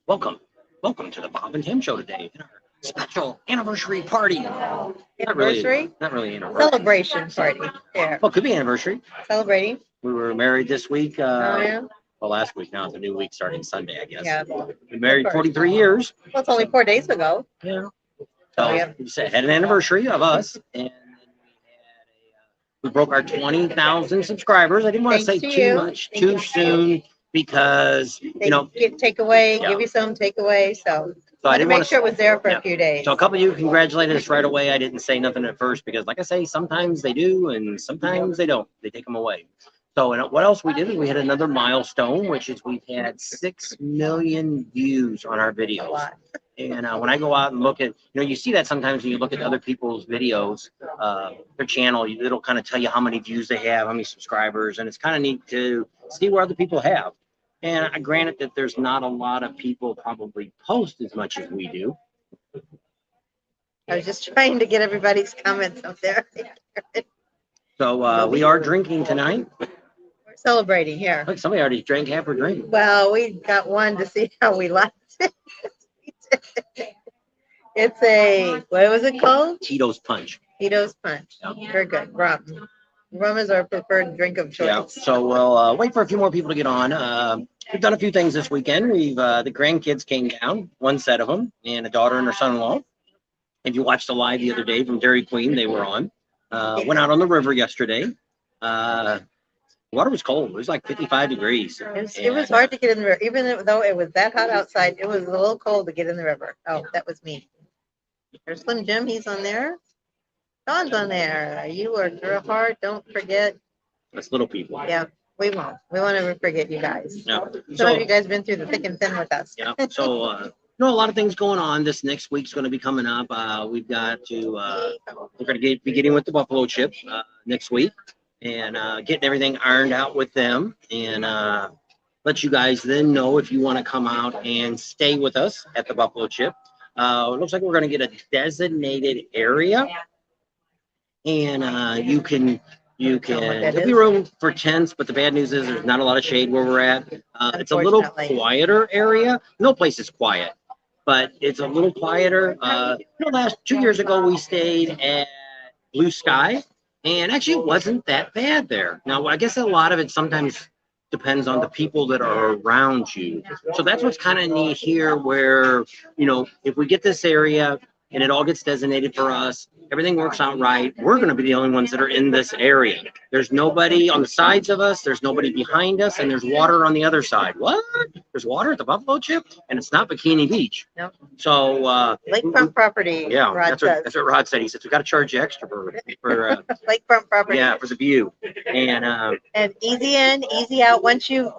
Welcome to the Bob and Tam show today in our special anniversary party. Anniversary? Not really anniversary. Celebration party. Yeah. Well, could be anniversary. Celebrating. We were married this week. Oh, yeah. Well, last week. Now it's a new week starting Sunday, I guess. Yeah. We married 43 years. Well, it's only 4 days ago. Yeah. Oh, So yeah. we had an anniversary of us, and then we broke our 20,000 subscribers. I didn't want to say Thanks to too you. much too soon because They get takeaway, Yeah. give you some takeaway. So I I didn't wanted to wanna make sure it was there for yeah. a few days. So a couple of you congratulated us right away. I didn't say nothing at first because, like I say, sometimes they do and sometimes they don't. They take them away. So, and what else we did is we had another milestone, which is we've had 6 million views on our A videos. lot. And when I go out and look at, you see that sometimes when you look at other people's videos, their channel, it'll kind of tell you how many views they have, how many subscribers, and it's kind of neat to see where other people have. And granted that there's not a lot of people probably post as much as we do. I was just trying to get everybody's comments up there. So we are drinking tonight. We're celebrating here. Look, somebody already drank half her drink. Well, we got one to see how we liked it. It's a, what was it called? Tito's Punch. Tito's Punch. Very good. Rum. Rum is our preferred drink of choice. Yeah. So we'll wait for a few more people to get on. We've done a few things this weekend. The grandkids came down, one set of them, and a daughter and her son-in-law. If you watched the live the other day from Dairy Queen, they were on. Went out on the river yesterday. Water was cold. It was like 55 degrees. It was hard to get in the river. Even though it was that hot outside, it was a little cold to get in the river. Oh, that was me. There's Slim Jim. He's on there. Don's on there. You worked real hard. Don't forget. That's little people. Yeah, we won't. We won't ever forget you guys. Yeah. Some of you guys been through the thick and thin with us. Yeah. So, a lot of things going on. This next week's going to be coming up. We've got to, we're going to be getting with the Buffalo Chip next week and getting everything ironed out with them and let you guys then know if you want to come out and stay with us at the Buffalo Chip. It looks like we're going to get a designated area, and you can there'll be room for tents, but the bad news is there's not a lot of shade where we're at. It's a little quieter area. No place is quiet, but it's a little quieter. Last 2 years ago we stayed at Blue Sky, and actually it wasn't that bad there. Now I guess a lot of it sometimes depends on the people that are around you. So that's what's kind of neat here, where if we get this area and it all gets designated for us, everything works out right, we're going to be the only ones that are in this area. There's nobody on the sides of us, there's nobody behind us, and there's water on the other side. What? There's water at the Buffalo Chip? And it's not Bikini Beach. No. So lakefront property. Yeah, Rod that's what Rod said. He said we got to charge you extra for lakefront property. Yeah, for the view. And easy in, easy out. Once you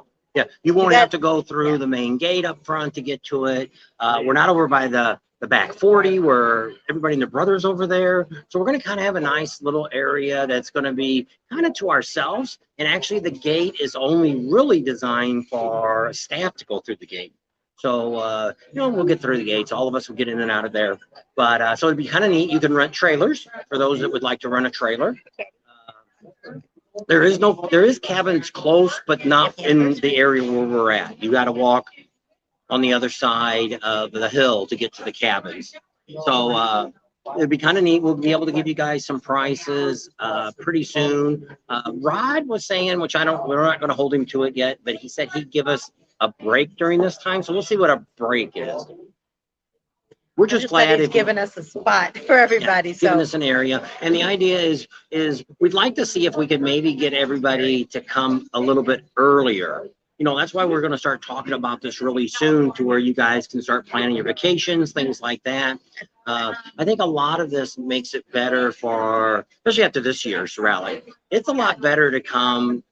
won't have to go through the main gate up front to get to it. We're not over by the back 40 where everybody and their brothers over there. So we're going to kind of have a nice little area that's going to be kind of to ourselves. And actually the gate is only really designed for staff to go through the gate. So, we'll get through the gates. All of us will get in and out of there. But so it'd be kind of neat. You can rent trailers for those that would like to rent a trailer. There is cabins close, but not in the area where we're at. You got to walk on the other side of the hill to get to the cabins. So it'd be kind of neat. We'll be able to give you guys some prices pretty soon. Rod was saying, which we're not going to hold him to it yet, but he said he'd give us a break during this time. So we'll see what a break is. We're just glad he's given us a spot for everybody. Giving us an area. And the idea is we'd like to see if we could maybe get everybody to come a little bit earlier. That's why we're going to start talking about this really soon, to where you guys can start planning your vacations, things like that. I think a lot of this makes it better especially after this year's rally. It's a lot better to come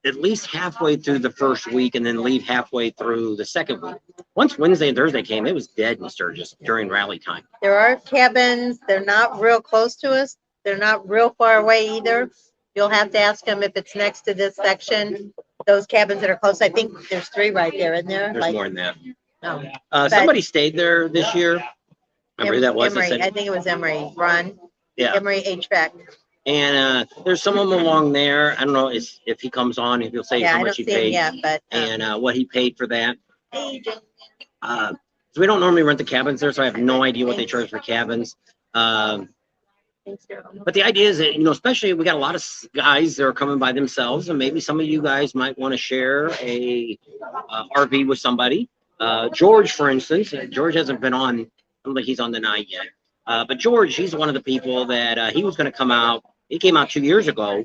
at least halfway through the first week and then leave halfway through the second week. Once Wednesday and Thursday came, it was dead in Sturgis during rally time. There are cabins. They're not real close to us. They're not real far away either. You'll have to ask them if it's next to this section. Those cabins that are close, I think there's 3 right there, isn't there? There's more than that. No. Somebody stayed there this year. Remember that was Emery. I think it was Emery. Ron. Yeah. Emery HVAC. And there's some of them along there. I don't know if he comes on, if he'll say how much he paid yet, but, and what he paid for that. So we don't normally rent the cabins there, so I have no idea what they charge for cabins. But the idea is that, you know, especially we got a lot of guys that are coming by themselves, and maybe some of you guys might want to share a RV with somebody. George, for instance, George hasn't been on. I don't think he's on the night yet. But George, he's one of the people that he was going to come out. He came out 2 years ago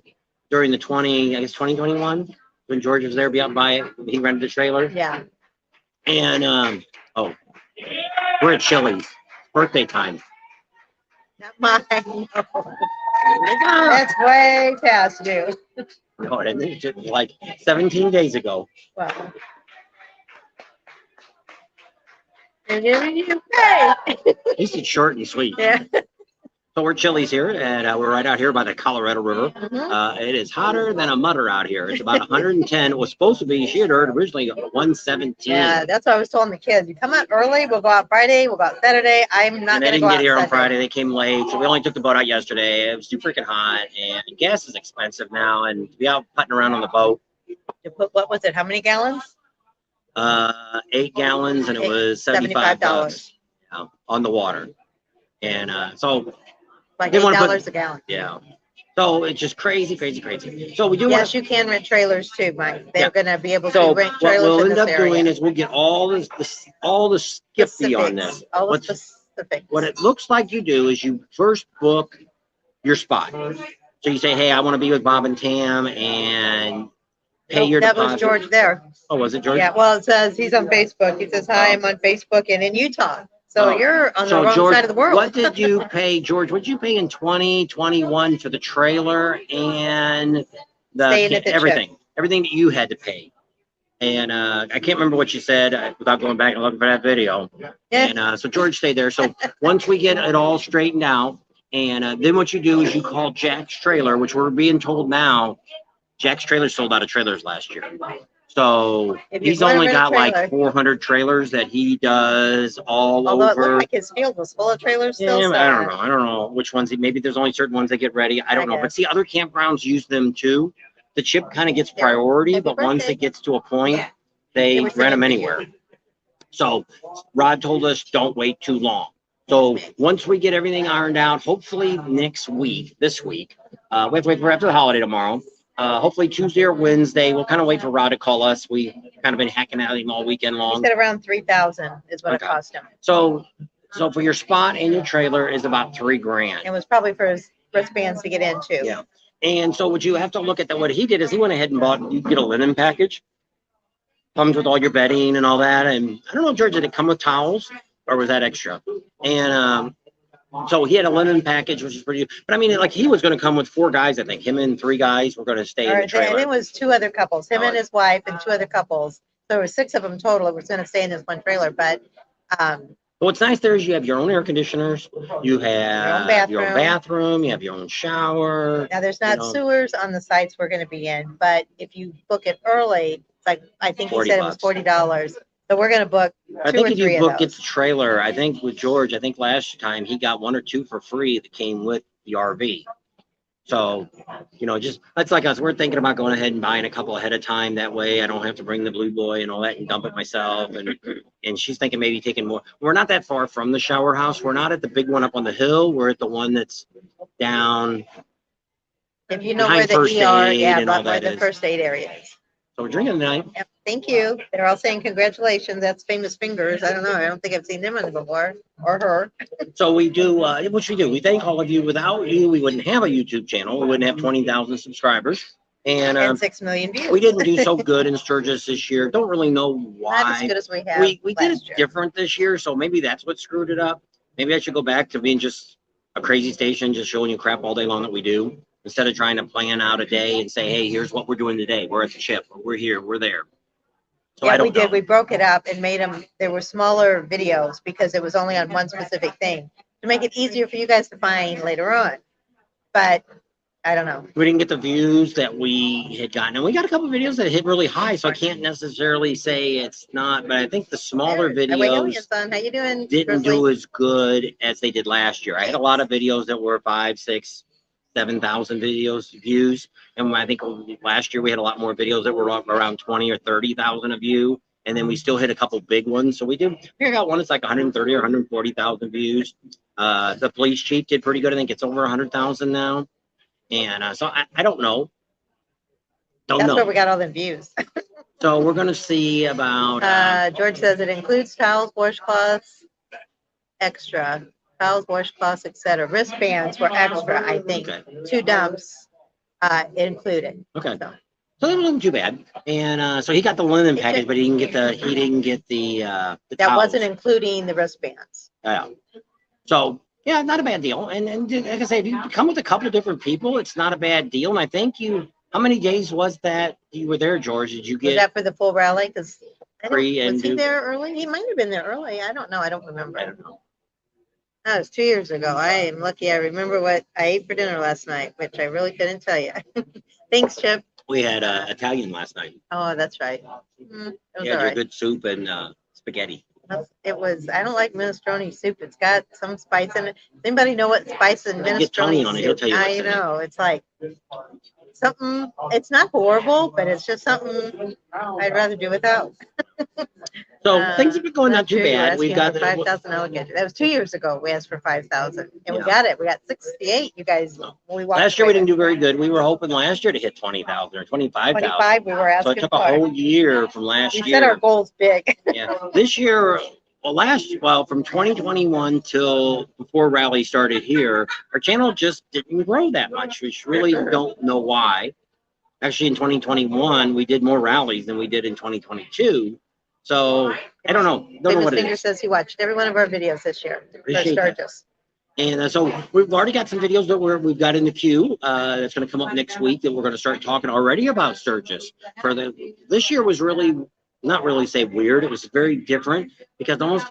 during the 2021, when George was there, be out by it. He rented a trailer. Yeah. And oh, we're at Chili's. Birthday time. Not mine. No. That's way past due. No, it isn't. Just like 17 days ago. Wow. And you pay. This is short and sweet. Yeah. So we're Chili's here, and we're right out here by the Colorado River. It is hotter than a mutter out here. It's about 110. It was supposed to be, she had heard originally 117. Yeah, that's what I was telling the kids. You come out early, we'll go out Friday, we'll go out Saturday. I'm not going to go out They didn't get here on Sunday. Friday. They came late, so we only took the boat out yesterday. It was too freaking hot, and gas is expensive now, and to be out putting around on the boat. You put, what was it? How many gallons? 8 gallons, and it was $75 on the water. And so like $8 a gallon. Yeah. So it's just crazy. So we do. Yes, you can rent trailers too, Mike. They're going to be able to rent trailers. What we'll in end this up area. doing is we'll get all the skippy on this. All the specifics. What it looks like you do is you first book your spot. So you say, hey, I want to be with Bob and Tam, and pay your deposit. That was George there. Oh, was it George? Yeah. Well, it says he's on Facebook. He says, hi, I'm on Facebook and in Utah. So you're on the wrong George, side of the world. What did you pay, George? What did you pay in 2021 for the trailer and everything that you had to pay? And I can't remember what you said without going back and looking for that video. Yeah. And so George stayed there. So once we get it all straightened out, and then what you do is you call Jack's Trailer, which we're being told now, Jack's Trailer sold out of trailers last year. So he's only got like 400 trailers that he does all over. It looked like his field was full of trailers still. Yeah, I don't know which ones. Maybe there's only certain ones that get ready. I don't know. But see, other campgrounds use them too. The chip kind of gets priority, but once it gets to a point, they rent them anywhere. So Rod told us don't wait too long. So once we get everything ironed out, hopefully this week, we have to wait for after the holiday tomorrow. Hopefully Tuesday or Wednesday, we'll kind of wait for Rod to call us. We kind of been hacking at him all weekend long. He said around 3,000 is what it cost him. So for your spot and your trailer is about $3,000. It was probably for his wristbands to get into. Yeah. And so what you have to look at what he did is he went ahead and bought, you get a linen package. Comes with all your bedding and all that. And I don't know, George, did it come with towels or was that extra? And so he had a linen package, which is pretty, but I mean, like he was going to come with 4 guys, I think. Him and 3 guys were going to stay in the trailer. And it was 2 other couples, him and his wife and 2 other couples. So there were 6 of them total that was going to stay in this one trailer. But what's nice there is you have your own air conditioners, you have your own bathroom, you have your own shower. Now there's not sewers on the sites we're going to be in, but if you book it early, it's like, I think he said it was $40. So we're going to book 2 or 3 of those. I think if you book it the trailer, I think with George, I think last time he got 1 or 2 for free that came with the RV. So, you know, just that's like us. We're thinking about going ahead and buying a couple ahead of time. That way I don't have to bring the Blue Boy and all that and dump it myself. And she's thinking maybe taking more. We're not that far from the shower house. We're not at the big one up on the hill. We're at the one that's down. If you know where the ER, but where the first aid area is. So we're drinking tonight. Yep. Thank you. They're all saying congratulations. That's Famous Fingers. I don't know. I don't think I've seen them on it before, or her. So we do, which we do. We thank all of you. Without you, we wouldn't have a YouTube channel. We wouldn't have 20,000 subscribers. And 6 million views. We didn't do so good in Sturgis this year. Don't really know why. Not as good as we have. We did it different this year, so maybe that's what screwed it up. Maybe I should go back to being just a crazy station, just showing you crap all day long that we do, instead of trying to plan out a day and say, hey, here's what we're doing today. We're at the chip. We're here. We're there. So yeah, we did. We broke it up and made them, there were smaller videos because it was only on one specific thing to make it easier for you guys to find later on. But I don't know. We didn't get the views that we had gotten. And we got a couple of videos that hit really high, so I can't necessarily say it's not. But I think the smaller videos How you doing, didn't do as good as they did last year. I had a lot of videos that were 5, 6, 7,000 views, and I think last year we had a lot more videos that were around 20 or 30,000 a view. and then we still hit a couple big ones. So we got one that's like 130 or 140,000 views. The police chief did pretty good. I think it's over 100,000 now. And so I don't know. That's where we got all the views. So we're going to see about... George says it includes towels, washcloths, extra. Towels, washcloths, etc. Wristbands were extra, I think. Okay. 2 dumps included. Okay. So that wasn't too bad. And so he got the linen package, but he didn't get the that towels. Wasn't including the wristbands. Yeah. So yeah, not a bad deal. And like I say, if you come with a couple of different people, it's not a bad deal. And I think how many days was that you were there, George? Did you get? Was that for the full rally? Because was he there early? He might have been there early. I don't know. I don't remember. I don't know. That was 2 years ago. I am lucky. I remember what I ate for dinner last night, which I really couldn't tell you. Thanks, Chip. We had Italian last night. Oh, that's right. It was all right. Good soup and spaghetti. It was. I don't like minestrone soup. It's got some spice in it. Does anybody know what spice in minestrone get Tony on it. He'll tell you. I know. It's like something. It's not horrible, but it's just something I'd rather do without. So things have been going not too bad. We've got 5,000 alligators. That was 2 years ago. We asked for 5,000, and we got it. We got 68. You guys, we walked last year we didn't do very good. We were hoping last year to hit 20,000 or 25,000. 25. We were asking. So it took a whole year from last year. We set our goals big. Yeah. This year, from 2021 till before rally started here, our channel just didn't grow that much. We really don't know why. Actually, in 2021, we did more rallies than we did in 2022. So I don't know. Don't know what it is. Says he watched every one of our videos this year. Sturgis. And so we've already got some videos that we've got in the queue. That's going to come up next week that we're going to start talking already about Sturgis. This year was really not really say weird. It was very different because almost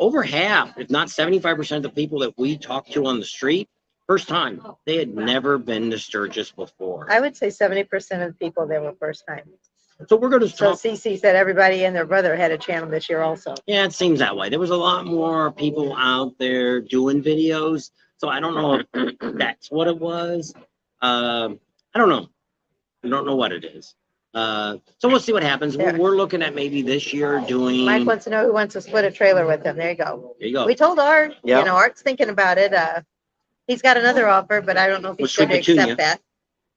over half, if not 75% of the people that we talked to on the street, first time. They had never been to Sturgis before. I would say 70% of the people there were first time. So we're going to talk. So CC said everybody and their brother had a channel this year also. Yeah, it seems that way. There was a lot more people out there doing videos. So I don't know if that's what it was. I don't know. I don't know what it is. So we'll see what happens. We're looking at maybe this year doing. Mike wants to know who wants to split a trailer with him. There you go. There you go. We told Art. Yep. You know, Art's thinking about it. He's got another offer, but I don't know if he's going to accept that.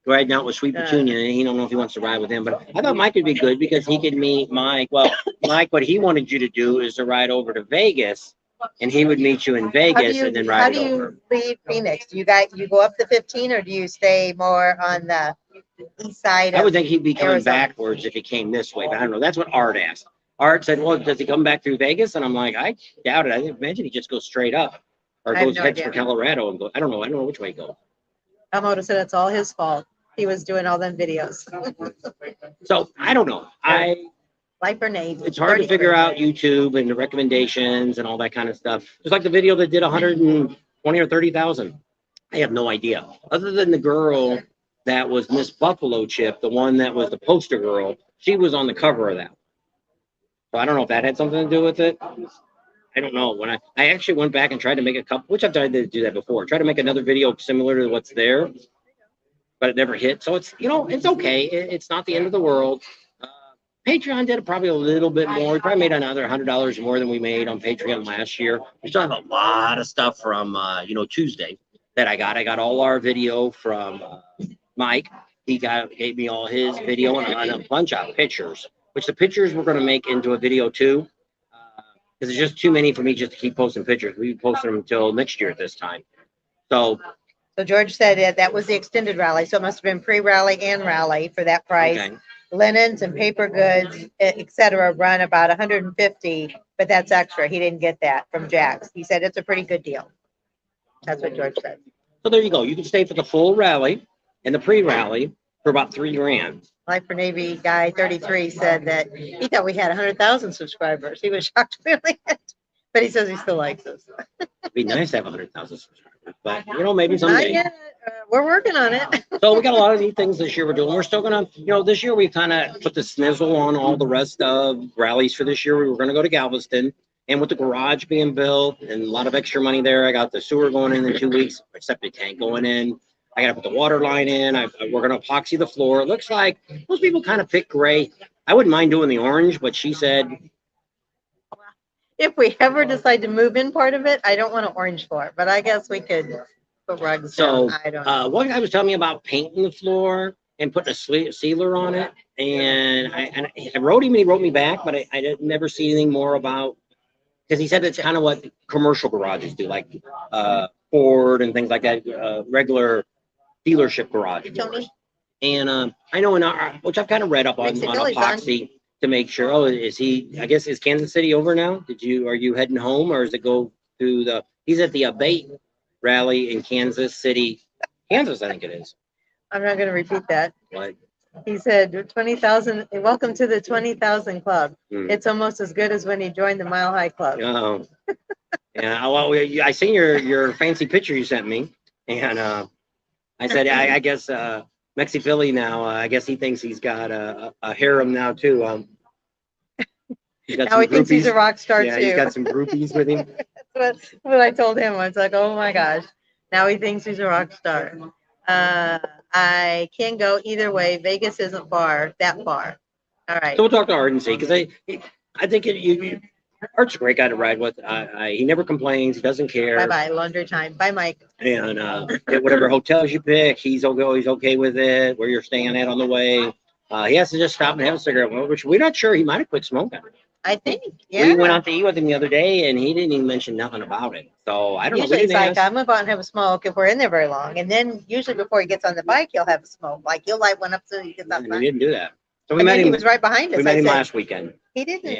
Right now with Sweet Petunia, and he don't know if he wants to ride with him. But I thought Mike would be good because he could meet Mike. Well, Mike, what he wanted you to do is to ride over to Vegas, and he would meet you in Vegas and then ride over. How do you leave Phoenix? Do you go up the 15, or do you stay more on the east side? I would think he'd be coming backwards if he came this way, but I don't know. That's what Art asked. Art said, "Well, does he come back through Vegas?" And I'm like, I doubt it. I imagine he just goes straight up or heads for Colorado and go. I don't know which way he goes. Elmo said it's all his fault. He was doing all them videos. So I don't know. Life or Nate. It's hard to figure out YouTube and the recommendations and all that kind of stuff. Just like the video that did 120 or 30,000. I have no idea. Other than the girl that was Miss Buffalo Chip, the one that was the poster girl, she was on the cover of that. So I don't know if that had something to do with it. I don't know. When I actually went back and tried to make a couple, which I've tried to do that before, try to make another video similar to what's there, but it never hit. So it's, it's okay. It's not the end of the world. Patreon did probably a little bit more. We probably made another $100 more than we made on Patreon last year. We still have a lot of stuff from, Tuesday that I got. I got all our video from Mike. He gave me all his video and a bunch of pictures, which the pictures we're going to make into a video too. Because it's just too many for me just to keep posting pictures. We posted them until next year at this time. So George said that was the extended rally. So it must have been pre-rally and rally for that price. Okay. Linens and paper goods, etc., run about 150, but that's extra. He didn't get that from Jack's. He said it's a pretty good deal. That's what George said. So there you go. You can stay for the full rally and the pre-rally for about $3,000. Life for Navy guy 33 said that he thought we had 100,000 subscribers. He was shocked we only had, but he says he still likes us. It'd be nice to have 100,000 subscribers, but maybe someday. Not yet. We're working on it. So we got a lot of neat things this year we're doing. We're still gonna, this year we kind of put the snizzle on all the rest of rallies for this year. We were gonna go to Galveston, and with the garage being built and a lot of extra money there, I got the sewer going in 2 weeks, septic tank going in. I got to put the water line in. We're going to epoxy the floor. It looks like most people kind of pick gray. I wouldn't mind doing the orange, but she said, if we ever decide to move in part of it, I don't want an orange floor, but I guess we could put rugs so, down. I don't know. one guy was telling me about painting the floor and putting a sealer on it. And I wrote him and he wrote me back, but I didn't never see anything more about, because he said it's kind of what commercial garages do, like Ford and things like that, You regular dealership garage told doors. me? And I know in our, which I've kind of read up on epoxy to make sure. Oh, is he? I guess is Kansas City over now? Are you heading home, or does it go to the? He's at the Abate rally in Kansas City, Kansas, I think it is. I'm not going to repeat that. What? He said 20,000. Welcome to the 20,000 club. It's almost as good as when he joined the Mile High Club. Oh, yeah. Well, I seen your fancy picture you sent me, and I said I guess Mexi Philly now. I guess he thinks he's got a harem now too. He's got now he thinks he's a rock star too. He's got some groupies with him. That's what I told him. I was like, oh my gosh. Now he thinks he's a rock star. I can go either way. Vegas isn't that far. All right. So we'll talk to Art and see, because I think Art's a great guy to ride with. He never complains. He doesn't care. Bye-bye. Laundry time. Bye, Mike. And whatever hotels you pick, he's always okay with it. Where you're staying at on the way. He has to just stop and have a cigarette, which we're not sure. He might have quit smoking. I think, yeah. We went out to eat with him the other day, and he didn't even mention nothing about it. So I don't know. Usually it's like, I'm going to go out and have a smoke if we're in there very long. And then usually before he gets on the bike, he'll have a smoke. Like, he'll light one up so he gets off the bike. He didn't do that. So we met him. He was right behind us. We met him last weekend. He didn't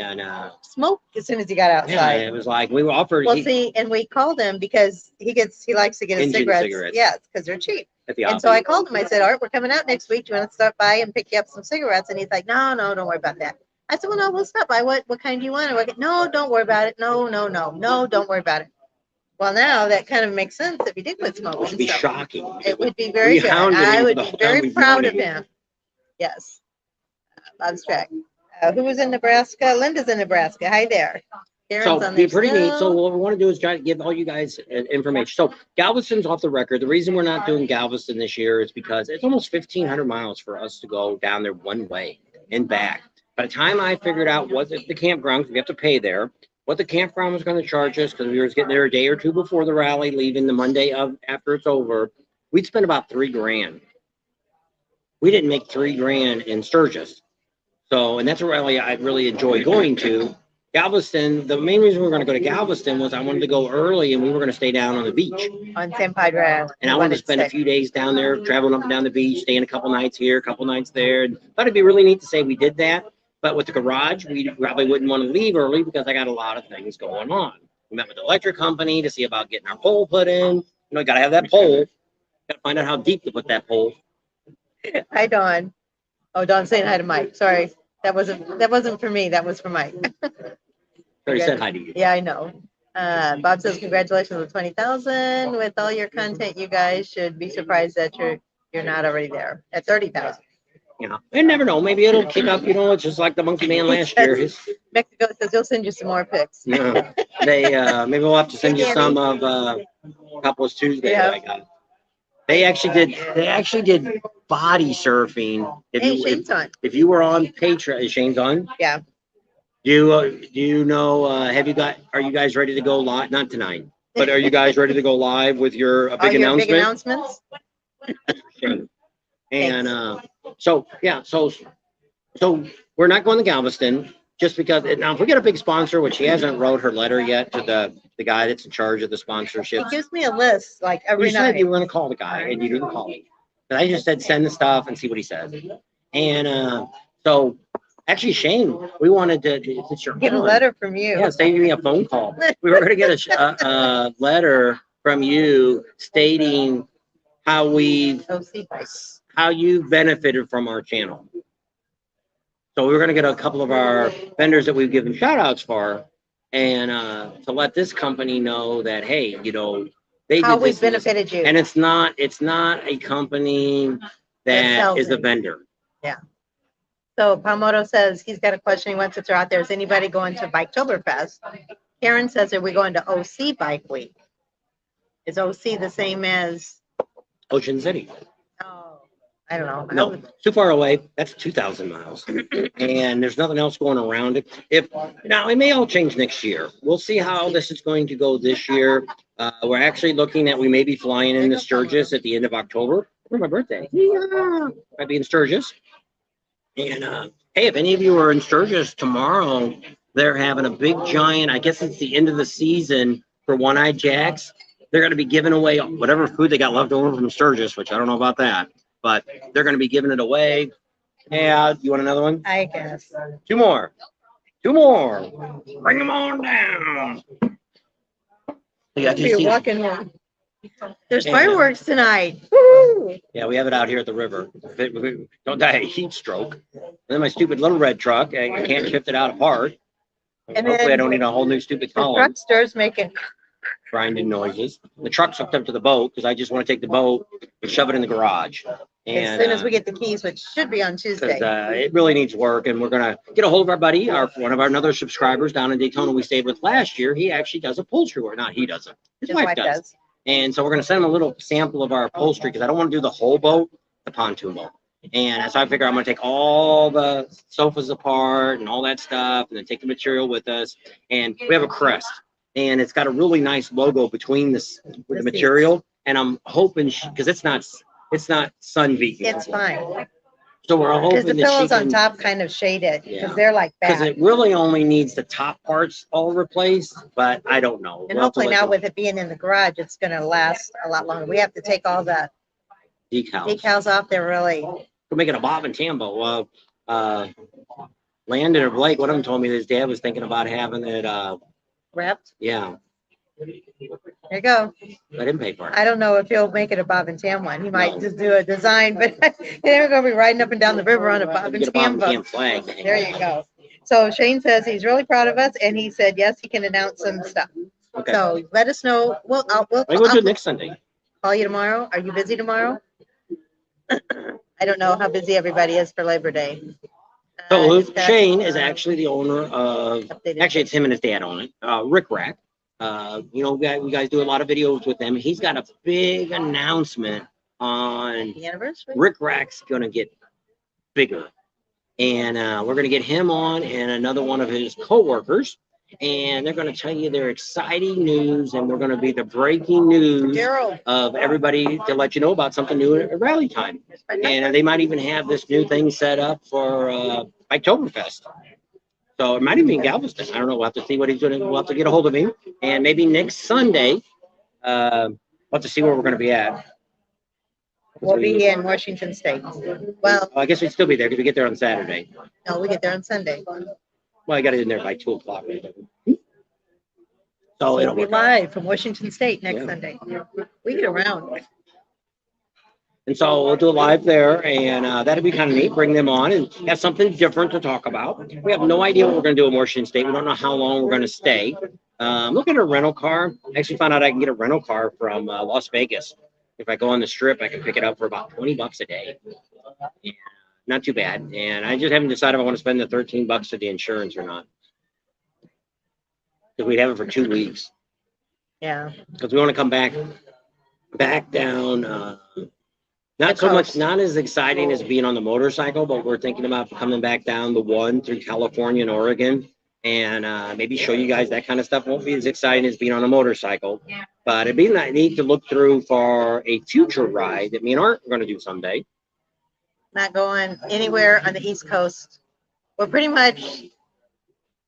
smoke as soon as he got outside. Yeah, it was like we were offered. Well, see, and we called him because he likes to get his cigarettes. Yes, because they're cheap. And so I called him. I said, Art, we're coming out next week. Do you want to stop by and pick you up some cigarettes? And he's like, no, don't worry about that. I said, well, no, we'll stop by. What kind do you want? No, don't worry about it. No, don't worry about it. Well, now that kind of makes sense if he did quit smoking. It would be shocking. It would be very good. I would be very proud of him. Yes. Bob's track. Who was in Nebraska? Linda's in Nebraska. Hi there. So it'd be pretty neat. So what we want to do is try to give all you guys information. So Galveston's off the record. The reason we're not doing Galveston this year is because it's almost 1,500 miles for us to go down there one way and back. By the time I figured out what the campground, because we have to pay there, what the campground was going to charge us, because we were getting there a day or two before the rally, leaving the Monday after it's over, we'd spend about $3,000. We didn't make $3,000 in Sturgis. So, and that's a rally I really enjoy going to. Galveston, the main reason we were going to go to Galveston was I wanted to go early and we were going to stay down on the beach. On San Pedro. And I wanted to spend a few days down there, traveling up and down the beach, staying a couple nights here, a couple nights there. And thought it'd be really neat to say we did that. But with the garage, we probably wouldn't want to leave early because I got a lot of things going on. We met with the electric company to see about getting our pole put in. You know, you got to have that pole. Got to find out how deep to put that pole. Hi, Dawn. Oh, Dawn's saying hi to Mike. Sorry. That wasn't for me. That was for Mike. Already said hi to you. Yeah, I know. Bob says, congratulations on 20,000. With all your content, you guys should be surprised that you're not already there at 30,000. You know, and never know. Maybe it'll kick up. You know, it's just like the Monkey Man last year. Mexico says he'll send you some more pics. Yeah, maybe we'll have to send you some of Couples Tuesday that I got. They actually did body surfing. Shane's on. If you were on Patreon, Shane's on. Yeah. Do you know? Are you guys ready to go live? Not tonight, but are you guys ready to go live with your big announcement? Big announcements. And so we're not going to Galveston just because now if we get a big sponsor, which she hasn't wrote her letter yet to the guy that's in charge of the sponsorship. He gives me a list like every night. You said you were going to call the guy and you didn't call him. But I just said send the stuff and see what he says. And so actually, Shane, we wanted to get a letter from you. Yeah, save me a phone call. We were going to get a letter from you stating how you benefited from our channel. So we were going to get a couple of our vendors that we've given shout outs for and to let this company know that, hey, you know, they how we've benefited you. And it's not a company that is a vendor. Yeah. So Palmotto says he's got a question. He wants to throw out there. Is anybody going to Biketoberfest? Karen says, are we going to OC Bike Week? Is OC the same as Ocean City? Oh, I don't know. No, too far away. That's 2,000 miles, and there's nothing else going around it. If now, it may all change next year. We'll see how this is going to go this year. We're actually looking at we may be flying into Sturgis at the end of October for my birthday. Yeah, I'll be in Sturgis. And hey, if any of you are in Sturgis tomorrow, they're having a big giant. I guess it's the end of the season for One-Eyed Jacks. They're going to be giving away whatever food they got left over from Sturgis, which I don't know about that. But they're going to be giving it away. Yeah, you want another one? I guess. Two more. Bring them on down. Yeah, you're walking on. There's fireworks tonight. Woo! Yeah, we have it out here at the river. Don't die of heat stroke. And then my stupid little red truck, I can't shift it out apart. And hopefully I don't need a whole new stupid column. The truck starts making grinding noises. The truck's hooked up to the boat because I just want to take the boat and shove it in the garage. And, as soon as we get the keys, which should be on Tuesday. It really needs work, and we're gonna get a hold of our buddy, one of our another subscribers down in Daytona we stayed with last year. He actually does upholstery work. Not he doesn't. His wife does. And so we're gonna send him a little sample of our upholstery because I don't want to do the whole boat, the pontoon boat. And so I figure I'm gonna take all the sofas apart and all that stuff, and then take the material with us. And we have a crest, and it's got a really nice logo between this with the material. And I'm hoping because it's not sun beaten. It's fine. So we're hoping because the pillows on top kind of shaded because they're like that. Because it really only needs the top parts all replaced, but I don't know. And hopefully now with it being in the garage, it's going to last a lot longer. We have to take all the decals off. They're really. We're making a Bob and Tam boat. Landon or Blake, one of them told me his dad was thinking about having it wrapped. Yeah. There you go. Let him pay for it. I don't know if he'll make it a Bob and Tam one. He might just do a design, but they're going to be riding up and down the river on a Bob and Tam boat. Flag. There you go. So Shane says he's really proud of us, and he said yes, he can announce some stuff. Okay. So let us know. We'll do it next Sunday. Call you tomorrow. Are you busy tomorrow? I don't know how busy everybody is for Labor Day. So Shane is actually the owner of. Actually, it's him and his dad own it. Rick Rack. You guys do a lot of videos with them. He's got a big announcement on the anniversary. Rick Rack's gonna get bigger, and we're gonna get him on and another one of his co-workers, and they're gonna tell you their exciting news, and we're gonna be the breaking news of everybody to let you know about something new at rally time, and they might even have this new thing set up for Oktoberfest. So it might even be in Galveston. I don't know. We'll have to see what he's doing. We'll have to get a hold of him. And maybe next Sunday, we'll have to see where we're going to be at. We'll be in Washington State. Well, I guess we'd still be there because we get there on Saturday. No, we get there on Sunday. Well, I got it in there by 2 o'clock. So it'll be live from Washington State next Sunday. We get around. And so we'll do a live there, and that'll be kind of neat. Bring them on and have something different to talk about. We have no idea what we're going to do in Washington State. We don't know how long we're going to stay. Look at a rental car. I actually found out I can get a rental car from Las Vegas. If I go on the strip, I can pick it up for about $20 a day. Yeah, not too bad. And I just haven't decided if I want to spend the $13 of the insurance or not. Because we'd have it for 2 weeks. Yeah. Because we want to come back down. Not so much, not as exciting as being on the motorcycle, but we're thinking about coming back down the one through California and Oregon, and maybe show you guys that kind of stuff. Won't be as exciting as being on a motorcycle, but it'd be neat to look through for a future ride that me and Art are going to do someday. Not going anywhere on the East Coast. We're pretty much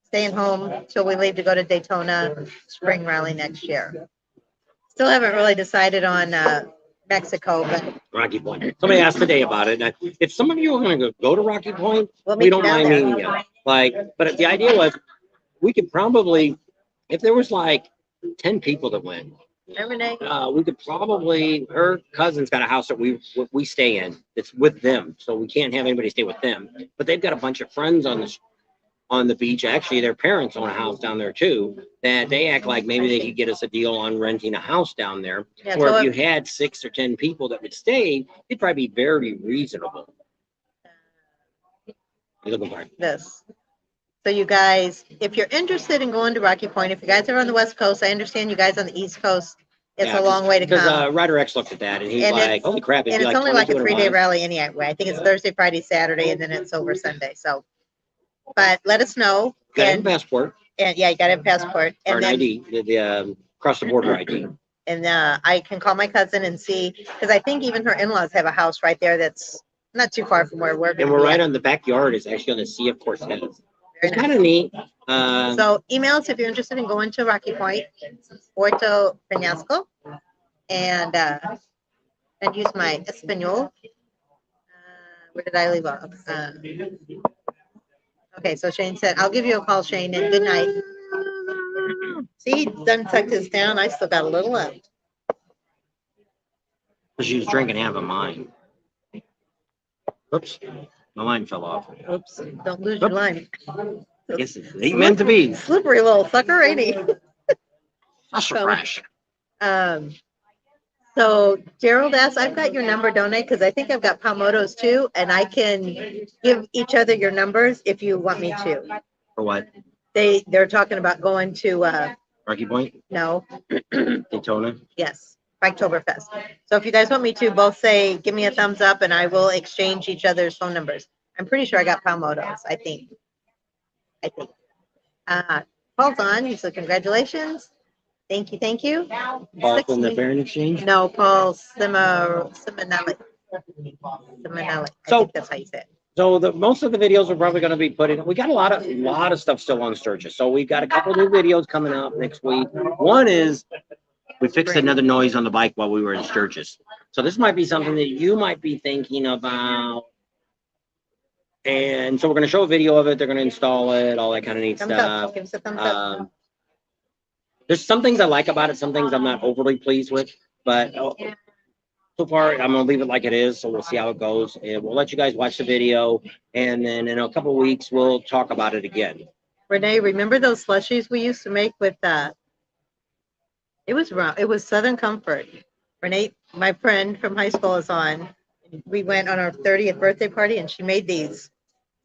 staying home till we leave to go to Daytona Spring Rally next year. Still haven't really decided on Mexico, but Rocky Point. Somebody asked today about it. And if some of you are going to go to Rocky Point, we don't mind meeting you. But the idea was we could probably, if there was like 10 people that went, we could probably. Her cousin's got a house that we stay in. It's with them, so we can't have anybody stay with them. But they've got a bunch of friends on the beach. Actually, their parents own a house down there too, that they act like maybe they could get us a deal on renting a house down there. Yeah, where if you had 6 or 10 people that would stay, it'd probably be very reasonable. You're looking for this. So you guys, if you're interested in going to Rocky Point, if you guys are on the West Coast, I understand you guys on the East Coast, It's a long way to come. Because Ryder X looked at that and he's like, holy crap. And it's only like a 3-day rally anyway. I think it's Thursday, Friday, Saturday, and then it's over Sunday. So, but let us know. Got to have a passport. And yeah, you got to have a passport. And or an ID, the across the border ID. And I can call my cousin and see, because I think even her in-laws have a house right there that's not too far from where we're going. And we're right on the backyard is actually on the Sea of Cortez. It's kind of neat. So email us if you're interested in going to Rocky Point, Puerto Peñasco, and use my Espanol. Where did I leave off? Okay, so Shane said, I'll give you a call, Shane, and good night. See, he done tucked his down. I still got a little left. She was drinking half of mine. Oops, my line fell off. Oops, don't lose your line. I guess it ain't meant to be. Slippery little sucker, ain't he? That's a fresh. So Gerald asked, I've got your number, don't I? Because I think I've got Palmotos too, and I can give each other your numbers if you want me to. For what? They're talking about going to Rocky Point? No. Daytona? Yes, Oktoberfest. So if you guys want me to, both say, give me a thumbs up, and I will exchange each other's phone numbers. I'm pretty sure I got Palmotos, I think. Paul's on. He said, congratulations. Thank you. Paul from the Baron Exchange? No, Paul Simonelli. I think that's how you say it. So most of the videos are probably going to be put in. We got a lot of stuff still on Sturgis. So we've got a couple new videos coming out next week. One is we fixed another noise on the bike while we were in Sturgis. So this might be something that you might be thinking about. And so we're going to show a video of it. They're going to install it, all that kind of neat stuff. Give us a thumbs up. There's some things I like about it, some things I'm not overly pleased with, but so far I'm gonna leave it like it is. So we'll see how it goes, and we'll let you guys watch the video, and then in a couple of weeks we'll talk about it again. Renee, remember those slushies we used to make with it was Southern Comfort. Renee, my friend from high school, is on. We went on our 30th birthday party, and she made these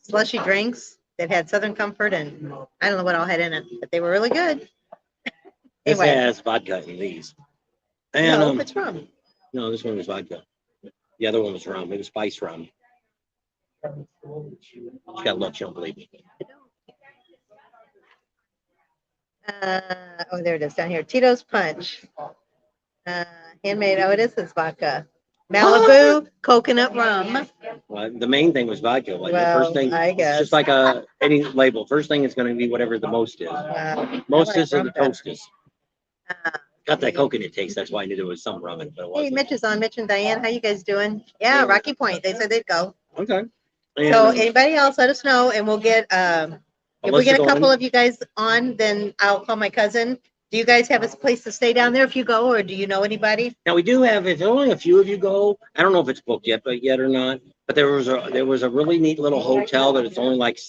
slushy drinks that had Southern Comfort, and I don't know what all had in it, but they were really good. This has vodka in these. And, no, it's rum. No, this one was vodka. The other one was rum. It was spice rum. She got look, she don't believe me. Oh, there it is down here. Tito's Punch. Handmade. Oh, it is this vodka. Malibu coconut rum. Well, the main thing was vodka. Like well, the first thing, I guess. It's just like any label. First thing is going to be whatever the most is. Mostest or the toastest. Got that coconut taste. That's why I knew there was some rum in it, but it wasn't. Hey, Mitch is on. Mitch and Diane, how you guys doing? Yeah, Rocky Point. They said they'd go. Okay. So anybody else, let us know, and we'll get. If we get a couple of you guys on, then I'll call my cousin. Do you guys have a place to stay down there if you go, or do you know anily? Now we do have. If only a few of you go, I don't know if it's booked yet or not. But there was a really neat little hotel that it's only like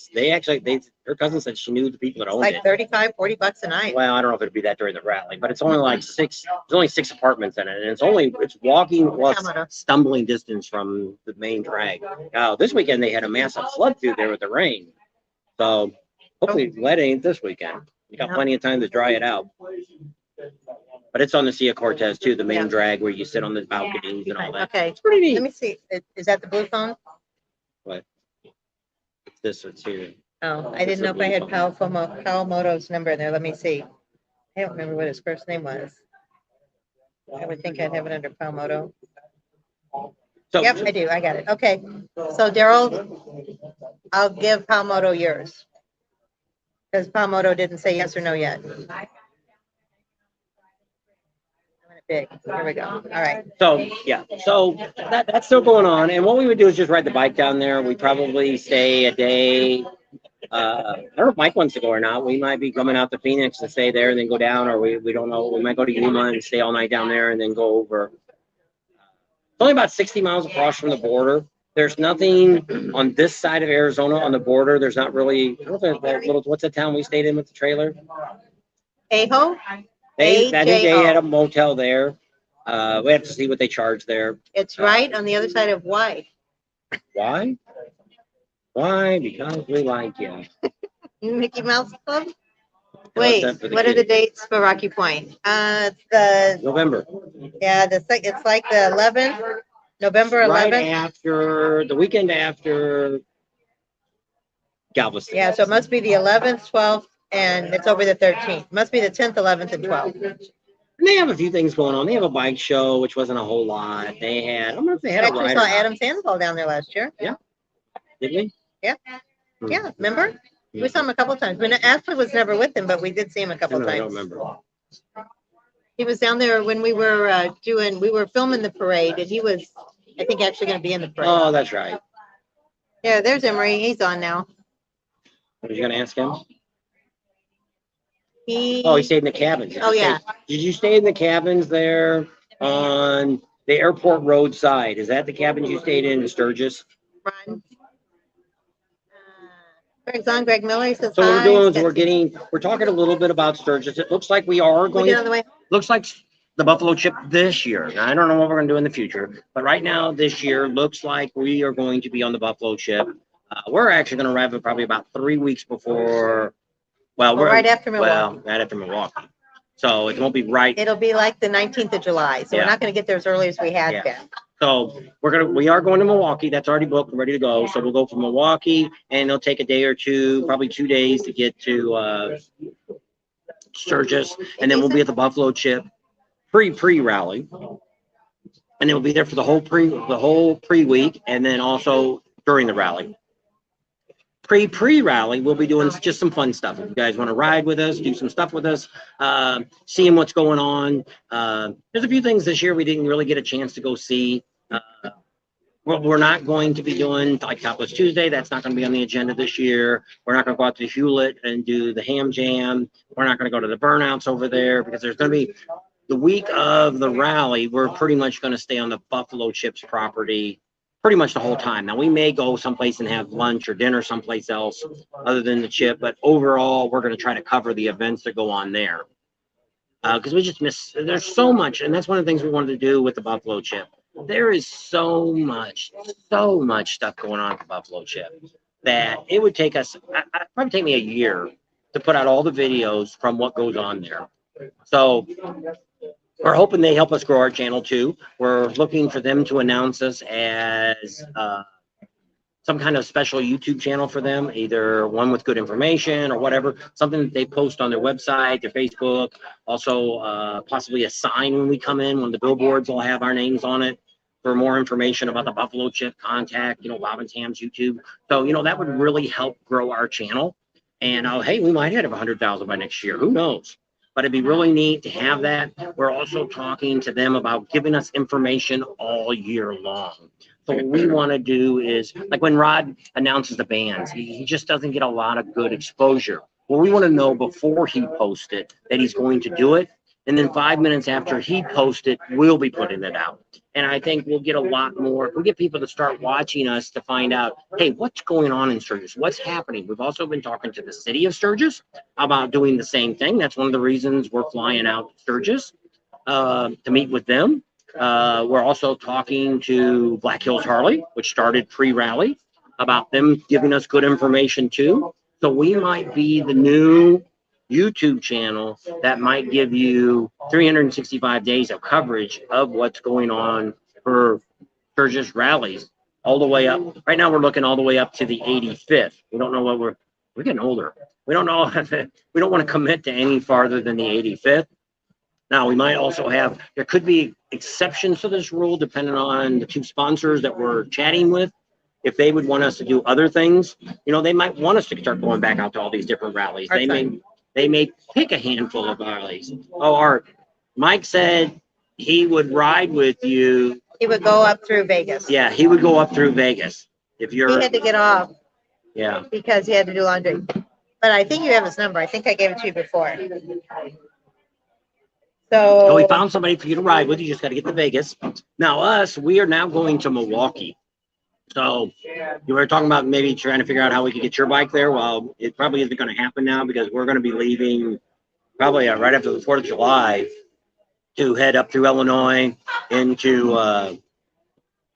her cousin said she knew the people that owned it. Like $35-40 a night. Well, I don't know if it'd be that during the rally, but it's only like there's only 6 apartments in it, and it's walking stumbling distance from the main drag. This weekend they had a massive flood through there with the rain, so hopefully wet ain't this weekend. You got plenty of time to dry it out. But it's on the Sea of Cortez too, the main drag where you sit on the balconies and all that. Okay, it's pretty neat. Let me see. Is that the blue phone? What? It's this one's here. Oh, I didn't know if I had Palmoto's number in there. Let me see. I don't remember what his first name was. I would think I'd have it under Palmoto. So, yep, I do. I got it. Okay. So Daryl, I'll give Palmoto yours. Because Palmoto didn't say yes or no yet. Big. Here we go. All right. So yeah, so that's still going on. And what we would do is just ride the bike down there. We probably stay a day. I don't know if Mike wants to go or not. We might be coming out to Phoenix and stay there and then go down, or we don't know. We might go to Yuma and stay all night down there and then go over. It's only about 60 miles across from the border. There's nothing on this side of Arizona on the border. There's not really. What's the town we stayed in with the trailer? Ajo. I think they had a motel there. We have to see what they charge there. It's right on the other side of why. Why? Why? Because we like you. Mickey Mouse Club? Wait, what are the dates for Rocky Point? The November. Yeah, it's like the 11th, November 11th. Right after the weekend after Galveston. Yeah, so it must be the 11th, 12th, and it's over the 13th. It must be the 10th, 11th, and 12th. And they have a few things going on. They have a bike show, which wasn't a whole lot. They had, I don't know if they had I a actually rider. saw Adam Sandoval down there last year. Yeah. Did we? Yeah. Yeah, remember? We saw him a couple times. Ashley was never with him, but we did see him a couple times. I don't remember. He was down there when we were we were filming the parade, and he was, I think, actually going to be in the parade. Oh, that's right. Yeah, there's Emery. He's on now. What are you going to ask him? He stayed in the cabins. Yeah. Did you stay in the cabins there on the airport roadside? Is that the cabins you stayed in Sturgis? Run. Greg's on. Greg Miller says so hi. What we're doing is we're talking a little bit about Sturgis. It looks like we are going to, looks like the Buffalo Chip this year. Now, I don't know what we're going to do in the future, but right now this year looks like we are going to be on the Buffalo Chip. We're actually going to arrive at probably about 3 weeks before. Well, we're right after Milwaukee. Well, right after Milwaukee. So it won't be right. It'll be like the 19th of July. So we're not going to get there as early as we had been. So we are going to Milwaukee. That's already booked and ready to go. So we'll go from Milwaukee, and it'll take a day or two, probably 2 days to get to Sturgis, and then we'll be at the Buffalo Chip pre-rally, and then we'll be there for the whole pre-week, and then also during the rally. Pre-rally, we'll be doing just some fun stuff. If you guys want to ride with us, do some stuff with us, seeing what's going on. There's a few things this year we didn't really get a chance to go see. We're not going to be doing like Topless Tuesday. That's not going to be on the agenda this year. We're not going to go out to Hewlett and do the ham jam. We're not going to go to the burnouts over there because there's going to be the week of the rally. We're pretty much going to stay on the Buffalo Chips property pretty much the whole time. Now, we may go someplace and have lunch or dinner someplace else other than the Chip, but overall, we're going to try to cover the events that go on there. Because we just miss, there's so much, and that's one of the things we wanted to do with the Buffalo Chip. There is so much stuff going on at the Buffalo Chip that it would take us, probably take me a year to put out all the videos from what goes on there. So we're hoping they help us grow our channel too. We're looking for them to announce us as some kind of special YouTube channel for them, either one with good information or whatever, something that they post on their website, their Facebook, also possibly a sign when we come in, when the billboards will have our names on it for more information about the Buffalo Chip. Contact, Bob and Tam's YouTube. So, that would really help grow our channel. And hey, we might hit 100,000 by next year. Who knows? But it'd be really neat to have that. We're also talking to them about giving us information all year long. So what we want to do is, like when Rod announces the bands, he just doesn't get a lot of good exposure. Well, we want to know before he posts it that he's going to do it. And then 5 minutes after he posts it, we'll be putting it out. And I think we'll get a lot more. We'll get people to start watching us to find out, hey, what's going on in Sturgis? What's happening? We've also been talking to the city of Sturgis about doing the same thing. That's one of the reasons we're flying out to Sturgis to meet with them. We're also talking to Black Hills Harley, which started pre-rally, about them giving us good information too. So we might be the new YouTube channel that might give you 365 days of coverage of what's going on for Sturgis rallies all the way up. Right now, we're looking all the way up to the 85th. We don't know what we're getting older. We don't know. We don't want to commit to any farther than the 85th. Now, we might also have, there could be exceptions to this rule depending on the two sponsors that we're chatting with. If they would want us to do other things, they might want us to start going back out to all these different rallies. They may pick a handful of rallies. Mike said he would ride with you. He would go up through Vegas. Yeah, he would go up through Vegas. He had to get off. Yeah. Because he had to do laundry. But I think you have his number. I think I gave it to you before. So we found somebody for you to ride with. You just got to get to Vegas. Now we are now going to Milwaukee. So you were talking about maybe trying to figure out how we could get your bike there. Well, it probably isn't going to happen now because we're going to be leaving probably right after the 4th of July to head up through Illinois into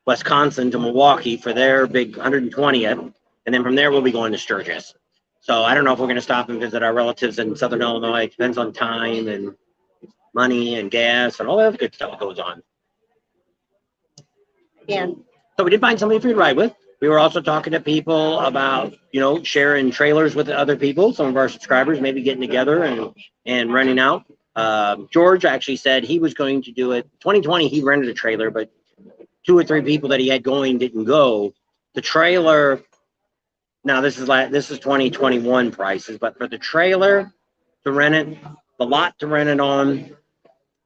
Wisconsin to Milwaukee for their big 120th. And then from there, we'll be going to Sturgis. So I don't know if we're going to stop and visit our relatives in Southern Illinois. It depends on time and money and gas and all that other good stuff that goes on. Yeah. So we did find somebody for you to ride with. We were also talking to people about, sharing trailers with other people. Some of our subscribers maybe getting together and renting out. George actually said he was going to do it. 2020, he rented a trailer, but 2 or 3 people that he had going didn't go. The trailer, now this is 2021 prices, but for the trailer to rent it, the lot to rent it on,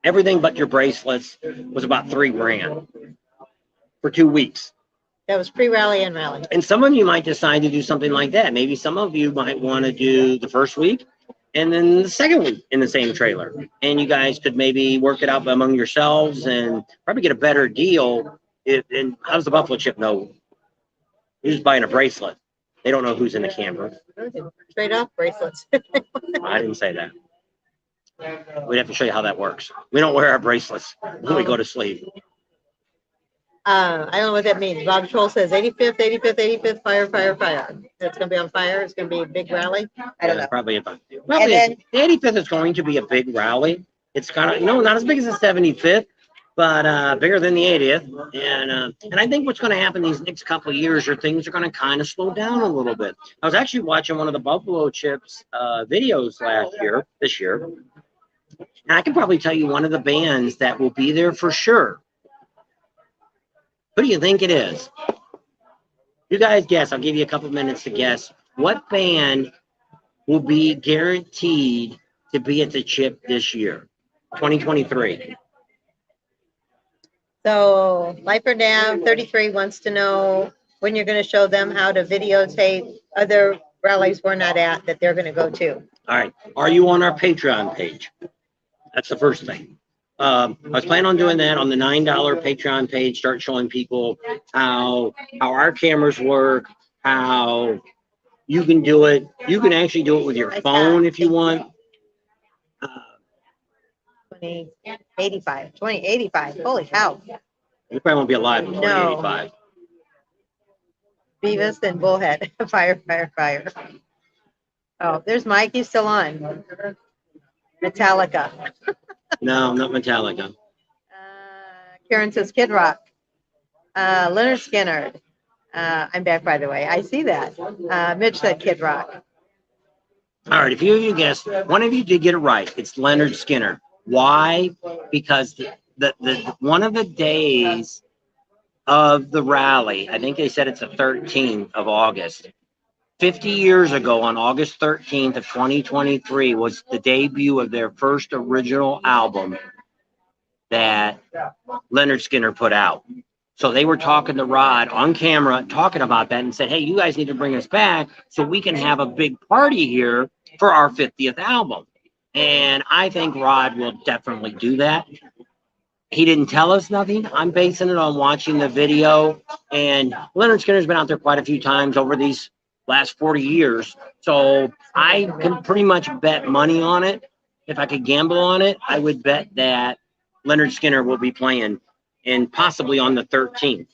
everything but your bracelets was about $3,000 for 2 weeks. That was pre-rally and rally. And some of you might decide to do something like that. Maybe some of you might want to do the first week and then the second week in the same trailer. And you guys could maybe work it out among yourselves and probably get a better deal. And how does the Buffalo Chip know who's buying a bracelet? They don't know who's in the camper. Trade off bracelets. I didn't say that. We'd have to show you how that works. We don't wear our bracelets when we go to sleep. I don't know what that means. Bob Troll says 85th, 85th, 85th, fire, fire, fire. It's going to be on fire. It's going to be a big rally. I don't know. Probably the 85th is going to be a big rally. It's kind of, not as big as the 75th, but bigger than the 80th. And I think what's going to happen these next couple of years are things are going to kind of slow down a little bit. I was actually watching one of the Buffalo Chips videos this year. And I can probably tell you one of the bands that will be there for sure. Who do you think it is? You guys guess. I'll give you a couple minutes to guess. What band will be guaranteed to be at the Chip this year, 2023? So, Lifer Dam 33 wants to know when you're going to show them how to videotape other rallies we're not at that they're going to go to. All right. Are you on our Patreon page? That's the first thing. I was planning on doing that on the $9 Patreon page, start showing people how our cameras work, how you can do it. You can actually do it with your phone if you want. 2085. Holy cow. You probably won't be alive in 2085. Beavis and Bullhead. Fire, fire, fire. Oh, there's Mike. He's still on. Metallica. No, not Metallica. Karen says Kid Rock. Leonard Skinner. I'm back, by the way. I see that. Mitch said Kid Rock. All right. A few of you guessed. One of you did get it right. It's Leonard Skinner. Why? Because the one of the days of the rally, I think they said it's the 13th of August. 50 years ago, on August 13th of 2023, was the debut of their first original album that Leonard Skinner put out. So they were talking to Rod on camera, talking about that, and said, hey, you guys need to bring us back so we can have a big party here for our 50th album. And I think Rod will definitely do that. He didn't tell us nothing. I'm basing it on watching the video. And Leonard Skinner's been out there quite a few times over these last 40 years. So I can pretty much bet money on it. If I could gamble on it, I would bet that Leonard Skinner will be playing, and possibly on the 13th.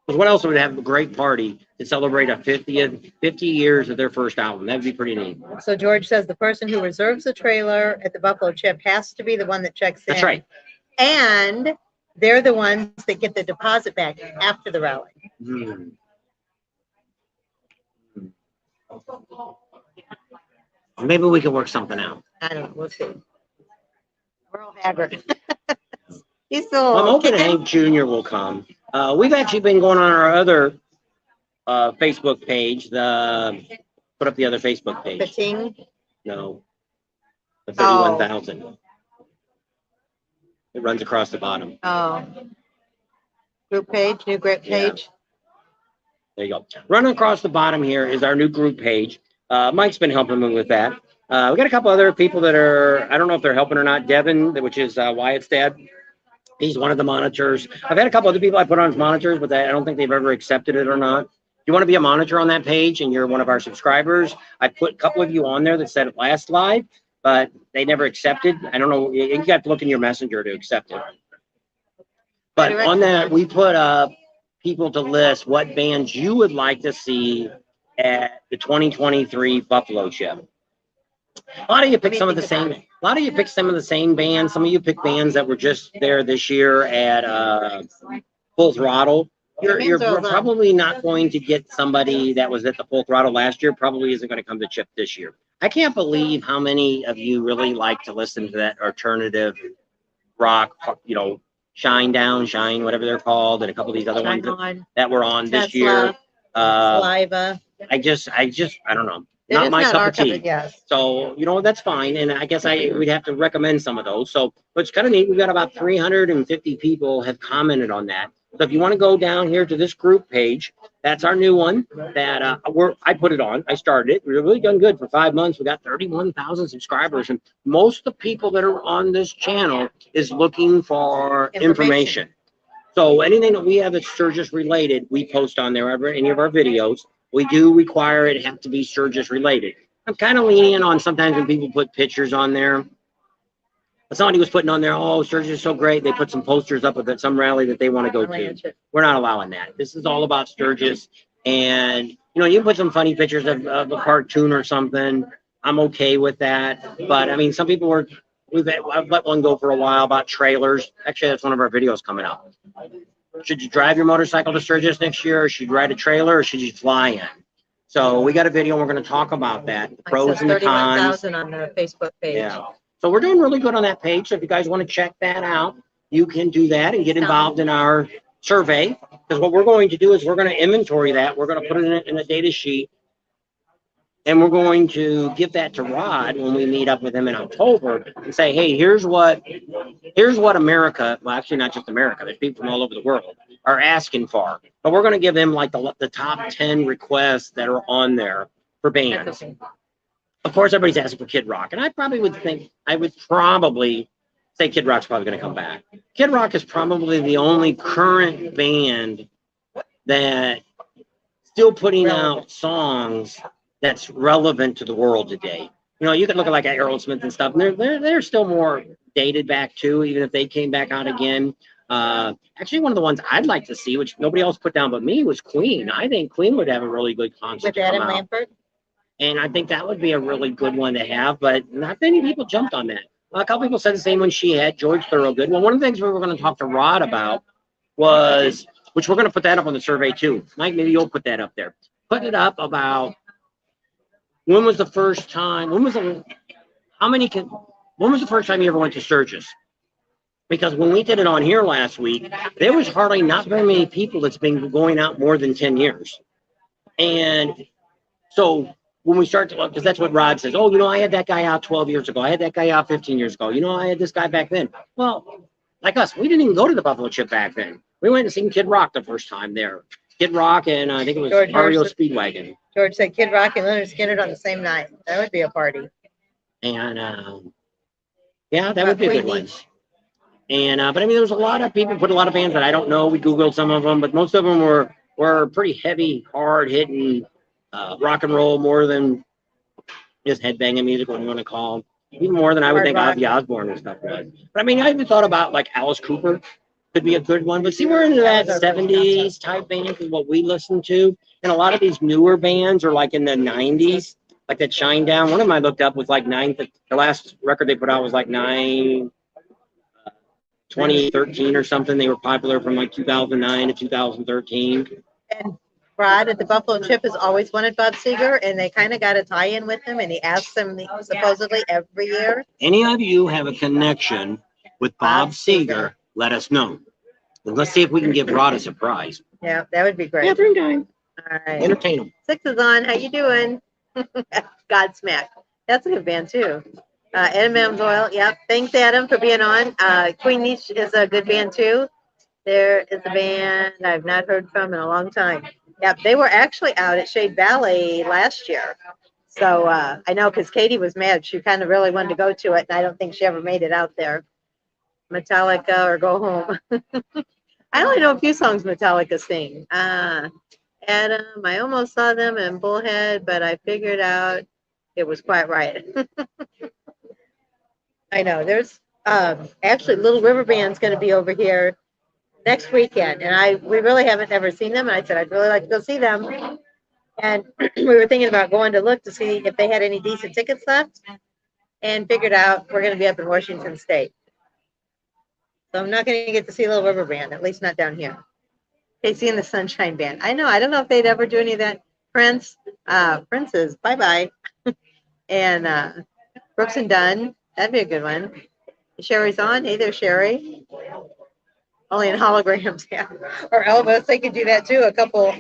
Because what else would have a great party to celebrate a 50 years of their first album? That'd be pretty neat. So George says the person who reserves the trailer at the Buffalo Chip has to be the one that checks in. That's right. And they're the ones that get the deposit back after the rally. Maybe we could work something out. I don't know. We'll see. Merle Haggard. He's still. I'm hoping Hank Jr. will come. We've actually been going on our other Facebook page. Put up the other Facebook page. The Ting? No. The 31,000. Oh. It runs across the bottom. Oh. Group page, new group page. Yeah. There you go. Running across the bottom here is our new group page. Mike's been helping me with that. We got a couple other people that are, I don't know if they're helping or not. Devin, which is Wyatt's dad. He's one of the monitors. I've had a couple other people I put on as monitors, but I don't think they've ever accepted it or not. If you want to be a monitor on that page and you're one of our subscribers, I put a couple of you on there that said it last live, but they never accepted. I don't know. You got to look in your messenger to accept it. But on that, we put people to list what bands you would like to see at the 2023 Buffalo Chip. A lot of you pick some of the same. A lot of you pick some of the same bands. Some of you pick bands that were just there this year at Full Throttle. You're probably not going to get somebody that was at the Full Throttle last year. Probably isn't going to come to Chip this year. I can't believe how many of you really like to listen to that alternative rock. You know, Shine Down, Shine, whatever they're called, and a couple of these other ones that were on this year. Saliva. I don't know. Not my cup of tea. Yes. So, you know, that's fine. And I guess we'd have to recommend some of those. So, but it's kind of neat. We've got about 350 people have commented on that. So if you want to go down here to this group page, that's our new one that I put it on. I started it. We've really done good for 5 months. We got 31,000 subscribers. And most of the people that are on this channel is looking for information. So anything that we have that's Sturgis related, we post on there. Any of our videos. We do require it have to be Sturgis related. I'm kind of lenient on sometimes when people put pictures on there. But somebody was putting on there, oh, Sturgis is so great. They put some posters up at some rally that they want to go to. We're not allowing that. This is all about Sturgis. And, you know, you can put some funny pictures of a cartoon or something. I'm okay with that. But, I mean, some people I've let one go for a while about trailers. Actually, that's one of our videos coming out. Should you drive your motorcycle to Sturgis next year, or should you ride a trailer, or should you fly in? So we got a video, and we're going to talk about that, the pros and the cons. 31,000 on the Facebook page. Yeah. So we're doing really good on that page. So if you guys want to check that out, you can do that and get involved in our survey. Because what we're going to do is we're going to inventory that. We're going to put it in a data sheet. And we're going to give that to Rod when we meet up with him in October and say, hey, here's what America, well, actually not just America, there's people from all over the world, are asking for. But we're going to give them like the top 10 requests that are on there for bands. Of course, everybody's asking for Kid Rock. And I would probably say Kid Rock's probably going to come back. Kid Rock is probably the only current band that still putting out songs that's relevant to the world today. You know, you can look at like Aerosmith and stuff, and they're still more dated back too, even if they came back out again. Actually, one of the ones I'd like to see, which nobody else put down but me, was Queen. I think Queen would have a really good concert with Adam Lambert. And I think that would be a really good one to have, but not many people jumped on that. A couple people said the same one she had, George Thorogood. Well, one of the things we were going to talk to Rod about was, which we're going to put that up on the survey too. Mike, maybe you'll put that up there. Put it up about when was the first time you ever went to Sturgis? Because when we did it on here last week, there was hardly not very many people that's been going out more than 10 years. And so when we start to look, because that's what Rod says, oh, you know, I had that guy out 12 years ago. I had that guy out 15 years ago. You know, I had this guy back then. Well, like us, we didn't even go to the Buffalo Chip back then. We went and seen Kid Rock the first time there. Kid Rock and I think it was REO Speedwagon. George said Kid Rock and Leonard Skinner on the same night. That would be a party. And yeah, that would be a good one. And but I mean, there was a lot of people put a lot of bands that I don't know. We Googled some of them, but most of them were pretty heavy, hard hitting rock and roll, more than just headbanging music, what you want to call them. Even more than I would think Ozzy Osbourne and stuff was. But I mean, I even thought about like Alice Cooper could be a good one. But see, we're into that 70s type band is what we listen to. And a lot of these newer bands are like in the 90s, like that Shine Down. One of them I looked up was like the last record they put out was like 2013 or something. They were popular from like 2009 to 2013. And Rod at the Buffalo Chip has always wanted Bob Seger, and they kind of got a tie-in with him, and he asks them supposedly every year. Any of you have a connection with Bob Seger, let us know. And let's see if we can give Rod a surprise. Yeah, that would be great. Bathroom time. All right. Entertain him. 6 is on. How you doing? Godsmack. That's a good band, too. Adam M's Oil. Yep. Thanks, Adam, for being on. Queen Niche is a good band, too. There is a band I've not heard from in a long time. Yep. They were actually out at Shade Valley last year. So I know because Katie was mad. She kind of really wanted to go to it, and I don't think she ever made it out there. Metallica or Go Home. I only know a few songs Metallica sing. Adam, I almost saw them in Bullhead, but I figured out it was quite right. I know. There's actually Little River Band's going to be over here next weekend, and we really haven't ever seen them. And I said I'd really like to go see them. And we were thinking about going to look to see if they had any decent tickets left, and figured out we're going to be up in Washington State. So I'm not going to get to see Little River Band, at least not down here. Casey and the Sunshine Band. I know. I don't know if they'd ever do any of that. Prince's, bye-bye. And Brooks and Dunn. That'd be a good one. Sherry's on. Hey there, Sherry. Only in holograms, yeah. Or Elvis, they could do that too. A couple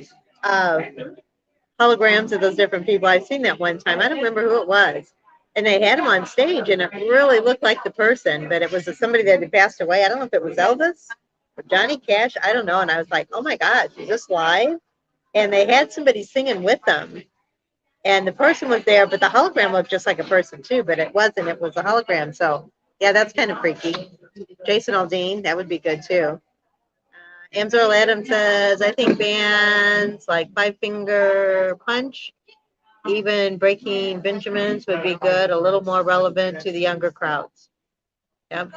holograms of those different people. I've seen that one time. I don't remember who it was. And they had him on stage, and it really looked like the person, but it was somebody that had passed away. I don't know if it was Elvis or Johnny Cash. I don't know. And I was like, oh my gosh, is this live? And they had somebody singing with them. And the person was there, but the hologram looked just like a person too, but it wasn't. It was a hologram. So, yeah, that's kind of freaky. Jason Aldean, that would be good too. Amzor Adam says, I think bands like Five Finger Punch, even Breaking Benjamins would be good, a little more relevant to the younger crowds. Yep.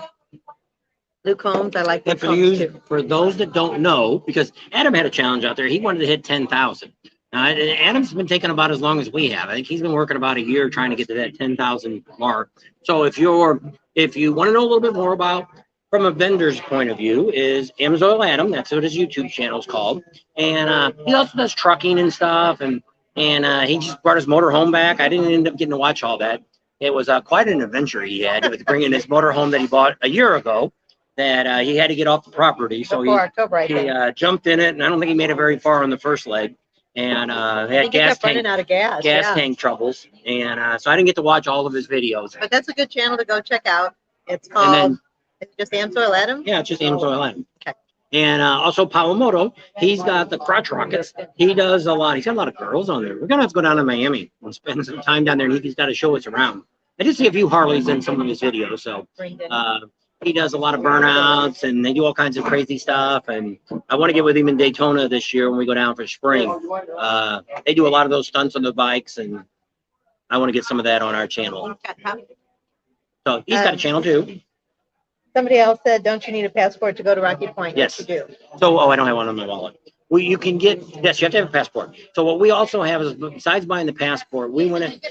Luke Combs, I like Luke Combs too. For those that don't know, because Adam had a challenge out there, he wanted to hit 10,000. Adam's been taking about as long as we have. I think he's been working about a year trying to get to that 10,000 mark. So if you want to know a little bit more about, from a vendor's point of view, is Amazon Adam. That's what his YouTube channel is called. And he also does trucking and stuff. And he just brought his motorhome back. I didn't end up getting to watch all that. It was quite an adventure he had with bringing his motorhome that he bought a year ago that he had to get off the property. So he jumped in it, and I don't think he made it very far on the first leg. And they had gas tank troubles. And so I didn't get to watch all of his videos. But that's a good channel to go check out. It's called... It's just Amsoil Adam? Yeah, it's just Amsoil Adam. Okay. And also Pawamoto, he's got the crotch rockets. He does a lot. He's got a lot of girls on there. We're going to have to go down to Miami and spend some time down there, and he's got to show us around. I did see a few Harleys in some of his videos. So he does a lot of burnouts, and they do all kinds of crazy stuff. And I want to get with him in Daytona this year when we go down for spring. They do a lot of those stunts on the bikes, and I want to get some of that on our channel. So he's got a channel too. Somebody else said, don't you need a passport to go to Rocky Point? Yes, you do. So, I don't have one on my wallet. You can get, yes, you have to have a passport. So what we also have is, besides buying the passport, we went in,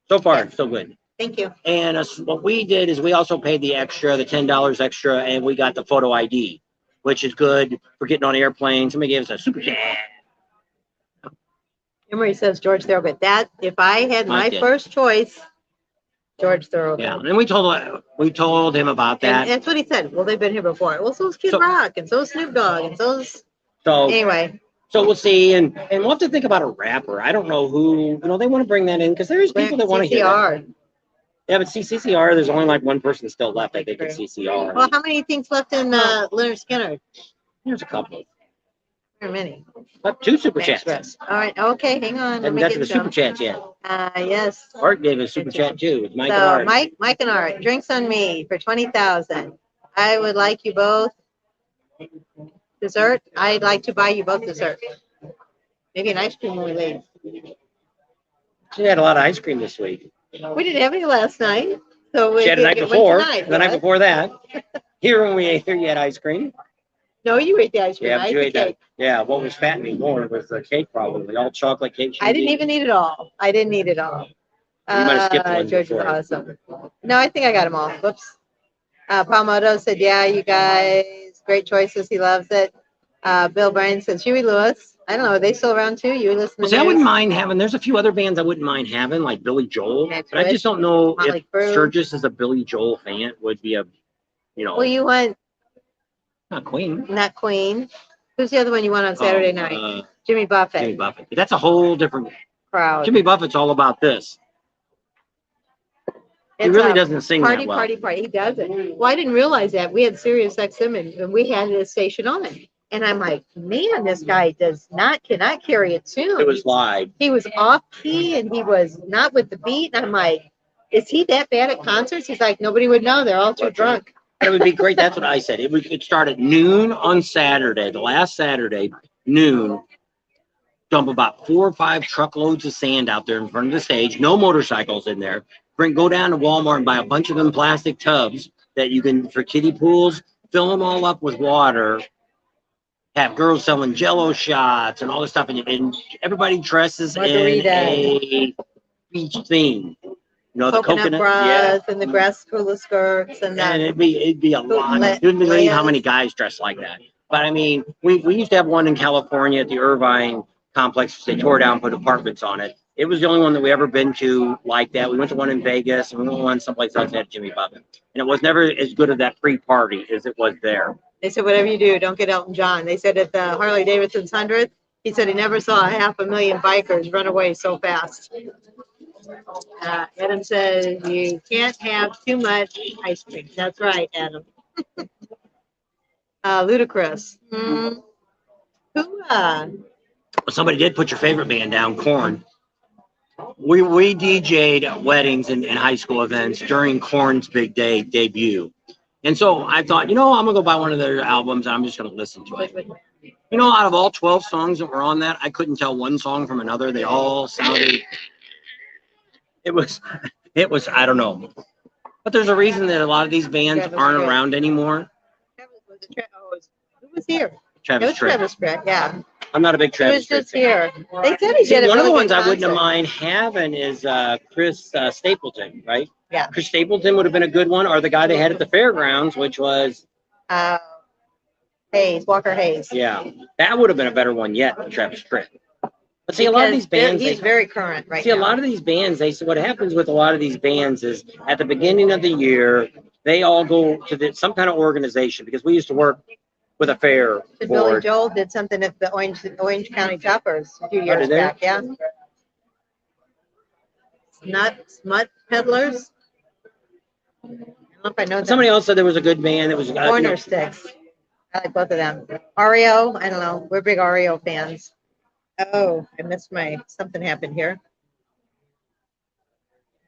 so far, so good. Thank you. And what we did is we also paid the extra, the $10 extra, and we got the photo ID, which is good for getting on airplanes. Somebody gave us a super chat. Emery says George Thorogood. That, if I had my first choice, George Thorogood. Yeah, and we told him about that. And that's what he said. Well, they've been here before. Well, so's Kid Rock, and so's Snoop Dogg, and anyway. So we'll see, and we'll have to think about a rapper. I don't know who, they want to bring that in, because there's people that want to hear that. Yeah, but CCR, there's only like one person still left, I think, at CCR. Well, how many things left in Leonard Skinner? There's a couple. How many? But 2 super chats. All right. Okay, hang on. Haven't got to the super chats yet. Yes. Art gave a super chat too. With Mike and Art. Mike and Art, drinks on me for 20,000. I would like you both dessert. I'd like to buy you both dessert. Maybe an ice cream when we leave. She had a lot of ice cream this week. We didn't have any last night. So she had the night before. The night before that. Here when we ate here, you had ice cream. No, you ate the ice cream. Yeah, you ate that. Yeah, what was fattening more was the cake, probably. All chocolate cake. I didn't even eat it all. You might have skipped one. George is awesome. No, I think I got them all. Whoops. Palmoto said, yeah, you guys, great choices. He loves it. Bill Bryan says, Huey Lewis. I don't know. Are they still around too? You listen to I wouldn't mind having. There's a few other bands I wouldn't mind having, like Billy Joel. But I just don't know if Sturgis is a Billy Joel fan. Would be a, Well, you want. Not Queen. Not Queen. Who's the other one you want on Saturday night? Jimmy Buffett. Jimmy Buffett. That's a whole different crowd. Jimmy Buffett's all about this. He really doesn't sing that well. Party. He doesn't. Well, I didn't realize that. We had Sirius XM and we had his station on. And I'm like, man, this guy cannot carry a tune. It was live. He was off key and he was not with the beat. And I'm like, is he that bad at concerts? He's like, nobody would know. They're all too drunk. It would be great. That's what I said. It would start at noon on Saturday, the last Saturday, noon. Dump about 4 or 5 truckloads of sand out there in front of the stage. No motorcycles in there. Go down to Walmart and buy a bunch of them plastic tubs that you can, for kiddie pools, fill them all up with water. have girls selling Jello shots and all this stuff, and everybody dresses Margaritas. in a beach theme. You know, the coconut bras and the grass hula skirts and it'd be a lot. You wouldn't believe how many guys dress like that. But I mean, we used to have one in California at the Irvine complex. They tore down, put apartments on it. It was the only one that we ever been to like that. We went to one in Vegas, and we went to one someplace else at Jimmy Buffett. And it was never as good as that pre-party as it was there. They said, whatever you do, don't get Elton John. They said at the Harley Davidson's 100th, he said he never saw 500,000 bikers run away so fast. Adam says, you can't have too much ice cream. That's right, Adam. Ludicrous. Who, Somebody did put your favorite band down, Korn. We DJ'd weddings and high school events during Korn's big day debut. And so I thought, I'm going to go buy one of their albums and I'm just going to listen to it. Out of all 12 songs that were on that, I couldn't tell one song from another. They all sounded, it was, I don't know. But there's a reason that a lot of these bands aren't around anymore. Who was here? Travis Tritt, yeah. I'm not a big Travis Tritt. He was just here. They said he did one of the ones I wouldn't mind having is Chris Stapleton, right? Yeah. Chris Stapleton would have been a good one, or the guy they had at the fairgrounds, which was Walker Hayes. Yeah, that would have been a better one yet than Travis Tritt. But see, a lot of these bands, he's very current right now. See, a lot of these bands, what happens with a lot of these bands is at the beginning of the year, they all go to some kind of organization, because we used to work with a fair board. Billy Joel did something at the Orange County Choppers a few years back. Yeah. Smut Peddlers. I don't know if I know. Somebody else said there was a good band that was Corner Sticks. I like both of them. REO. I don't know. We're big REO fans. Oh, I missed something happened here.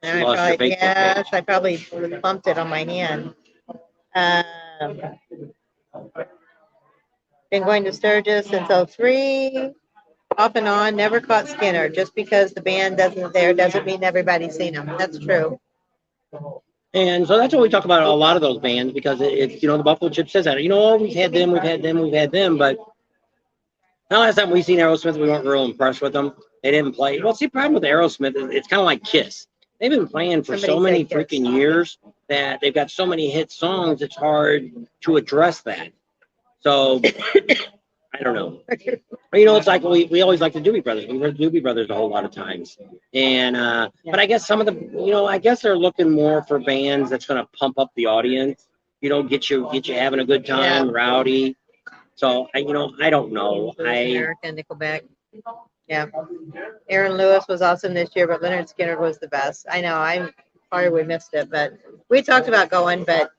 I probably bumped it on my hand. Been going to Sturgis since 2003, off and on, never caught Skinner. Just because the band isn't there doesn't mean everybody's seen them. That's true. And so that's what we talk about a lot of those bands, because it's the Buffalo Chip says that. We've had them, but now last time we seen Aerosmith, we weren't real impressed with them. They didn't play. Well, see, the problem with Aerosmith is it's kind of like Kiss. They've been playing for so many freaking years that they've got so many hit songs, it's hard to address that. So, I don't know. It's like we always like the Doobie Brothers. We've heard the Doobie Brothers a whole lot of times. And, but I guess some of the, I guess they're looking more for bands that's going to pump up the audience, get you having a good time, rowdy. So, I don't know. American Nickelback. Yeah. Aaron Lewis was awesome this year, but Leonard Skinner was the best. I know. I'm sorry we missed it, but we talked about going, but.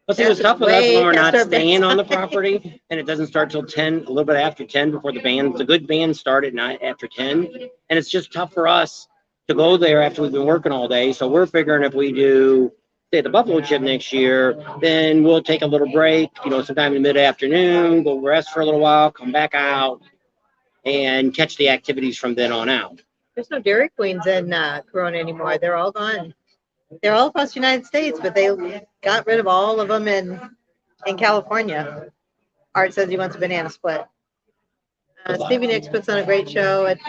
But see, it was tough with us when we're not staying on the property, and it doesn't start till 10, a little bit after 10, before the good band started after 10. And it's just tough for us to go there after we've been working all day. So we're figuring if we do, say, the Buffalo Chip next year, then we'll take a little break, sometime in the mid-afternoon, go rest for a little while, come back out, and catch the activities from then on out. There's no Dairy Queens in Corona anymore. They're all gone. They're all across the United States, but they got rid of all of them in California. Art says he wants a banana split. Stevie Nicks puts on a great show at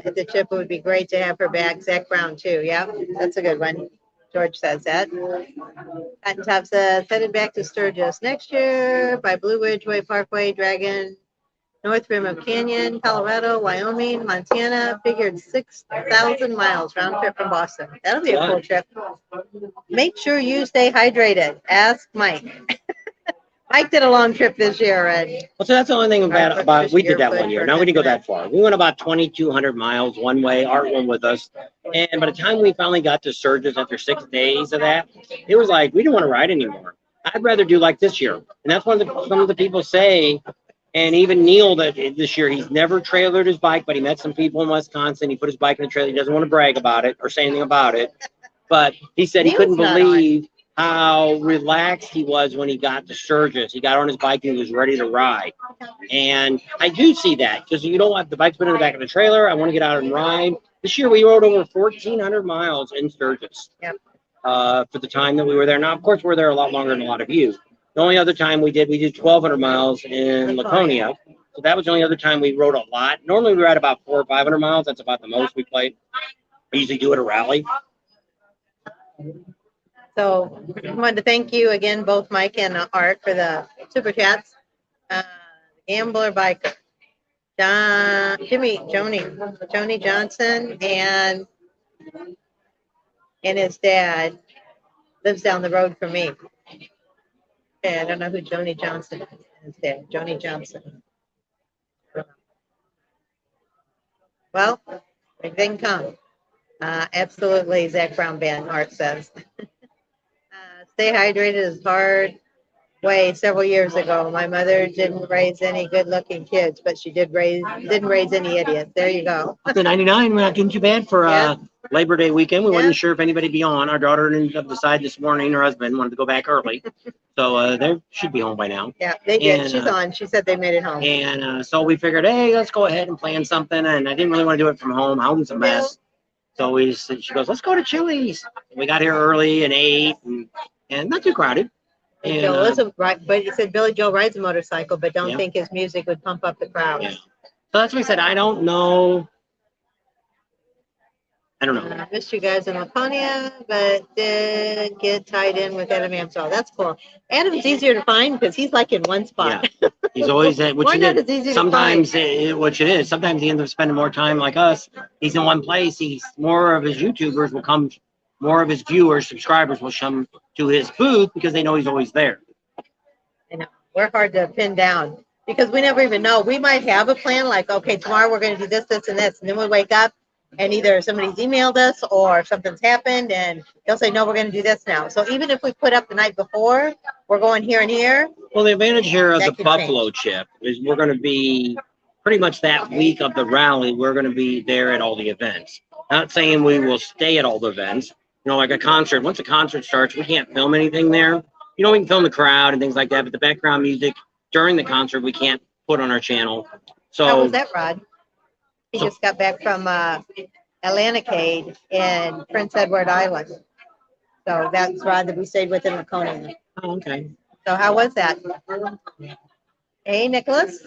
the Chip. It would be great to have her back. Zach Brown, too. Yeah, that's a good one. George says that. Cotton Top says, headed back to Sturgis next year by Blue Ridge Way Parkway, Dragon, North Rim of Canyon, Colorado, Wyoming, Montana. Figured 6,000 miles round trip from Boston. That'll be a cool trip. Make sure you stay hydrated. Ask Mike. Mike did a long trip this year. Well, so that's the only thing about we did that one year. Now we didn't go that far. We went about 2,200 miles one way. Art went with us. And by the time we finally got to Sturgis after 6 days of that, it was like we didn't want to ride anymore. I'd rather do like this year. And that's what some of the people say. And even Neil, that this year, he's never trailered his bike, but he met some people in Wisconsin. He put his bike in the trailer. He doesn't want to brag about it or say anything about it. But he said he couldn't believe how relaxed he was when he got to Sturgis. He got on his bike and he was ready to ride. And I do see that, because the bike's been in the back of the trailer. I want to get out and ride. This year, we rode over 1,400 miles in Sturgis for the time that we were there. Now, of course, we're there a lot longer than a lot of you. The only other time we did 1,200 miles in Laconia. So that was the only other time we rode a lot. Normally we ride about 400 or 500 miles. That's about the most we played. We usually do it at a rally. So I wanted to thank you again, both Mike and Art, for the super chats. Gambler Biker, Joni Johnson, and his dad lives down the road from me. Okay, I don't know who Joni Johnson is. His dad, Joni Johnson. Well, if they can come. Absolutely, Zach Brown Band, Art says. Stay hydrated is hard way several years ago. My mother didn't raise any good-looking kids, but she didn't raise any idiots. There you go. The 99, we're not doing too bad for Labor Day weekend. We weren't sure if anybody'd be on. Our daughter ended up deciding this morning. Her husband wanted to go back early, so they should be home by now. Yeah, they did. And, she's on. She said they made it home. And so we figured, hey, let's go ahead and plan something. And I didn't really want to do it from home. Home's a mess. So she goes, let's go to Chili's. We got here early and ate, and not too crowded. And, but he said Billy Joel rides a motorcycle, but don't think his music would pump up the crowd. Yeah. So that's what he said. I don't know. I missed you guys in Laconia, but did get tied in with Adam Amsel. That's cool. Adam's easier to find because he's like in one spot. Yeah. He's always at sometimes which it is. Sometimes he ends up spending more time like us. He's in one place. He's more of his YouTubers will come. More of his viewers, subscribers will come to his booth because they know he's always there. I know. We're hard to pin down because we never even know. We might have a plan like, okay, tomorrow we're going to do this, this, and this. And then we wake up and either somebody's emailed us or something's happened and they'll say, no, we're going to do this now. So even if we put up the night before, we're going here and here. Well, the advantage here of the Buffalo chip is we're going to be pretty much that week of the rally. We're going to be there at all the events. Not saying we will stay at all the events. You know, like a concert. Once a concert starts, we can't film anything there. You know, we can film the crowd and things like that, but the background music during the concert we can't put on our channel. So how was that, Rod? He just got back from Atlanticade in Prince Edward Island. So that's Rod that we stayed with in Laconia. Oh, okay. So how was that? Hey, Nicholas.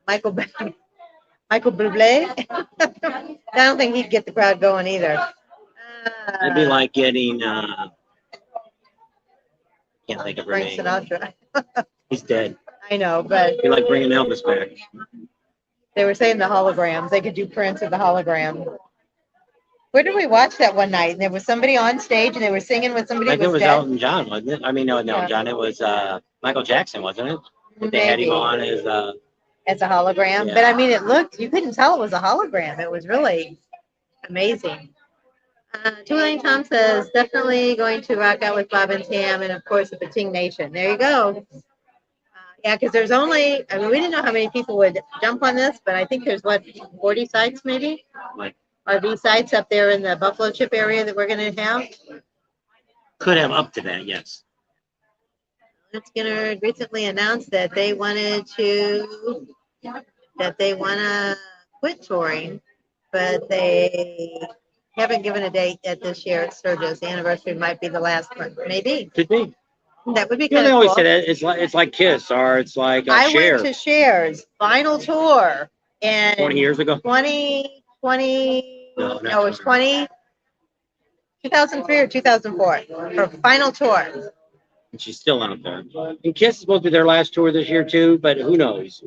Michael Bublé. I don't think he'd get the crowd going either. It'd be like getting can't think of her Frank name. Sinatra. He's dead. I know, but it'd be like bringing Elvis back. They were saying the holograms. They could do Prince of the hologram. Where did we watch that one night? And there was somebody on stage and they were singing with somebody. I think it was Elton John, wasn't it? I mean, no, John. It was Michael Jackson, wasn't it? Maybe. They had him on as a hologram. Yeah. But I mean, you couldn't tell it was a hologram. It was really amazing. Two Lane Tom says, definitely going to rock out with Bob and Tam and, of course, with the Ting Nation. There you go. Yeah, because there's only, I mean, we didn't know how many people would jump on this, but I think there's, 40 sites maybe? RV sites up there in the Buffalo Chip area that we're going to have? Could have up to that, yes. Skinner recently announced that they want to quit touring, but they haven't given a date yet this year at Sturgis. The anniversary might be the last one. Maybe. Could be. That would be kind of cool. They always say that it's like Kiss or it's like I Cher. went to Cher's final tour in 20 years ago. 2020. No, it was 2003 or 2004. Her final tour. And she's still out there. And Kiss is supposed to be their last tour this year too, but who knows?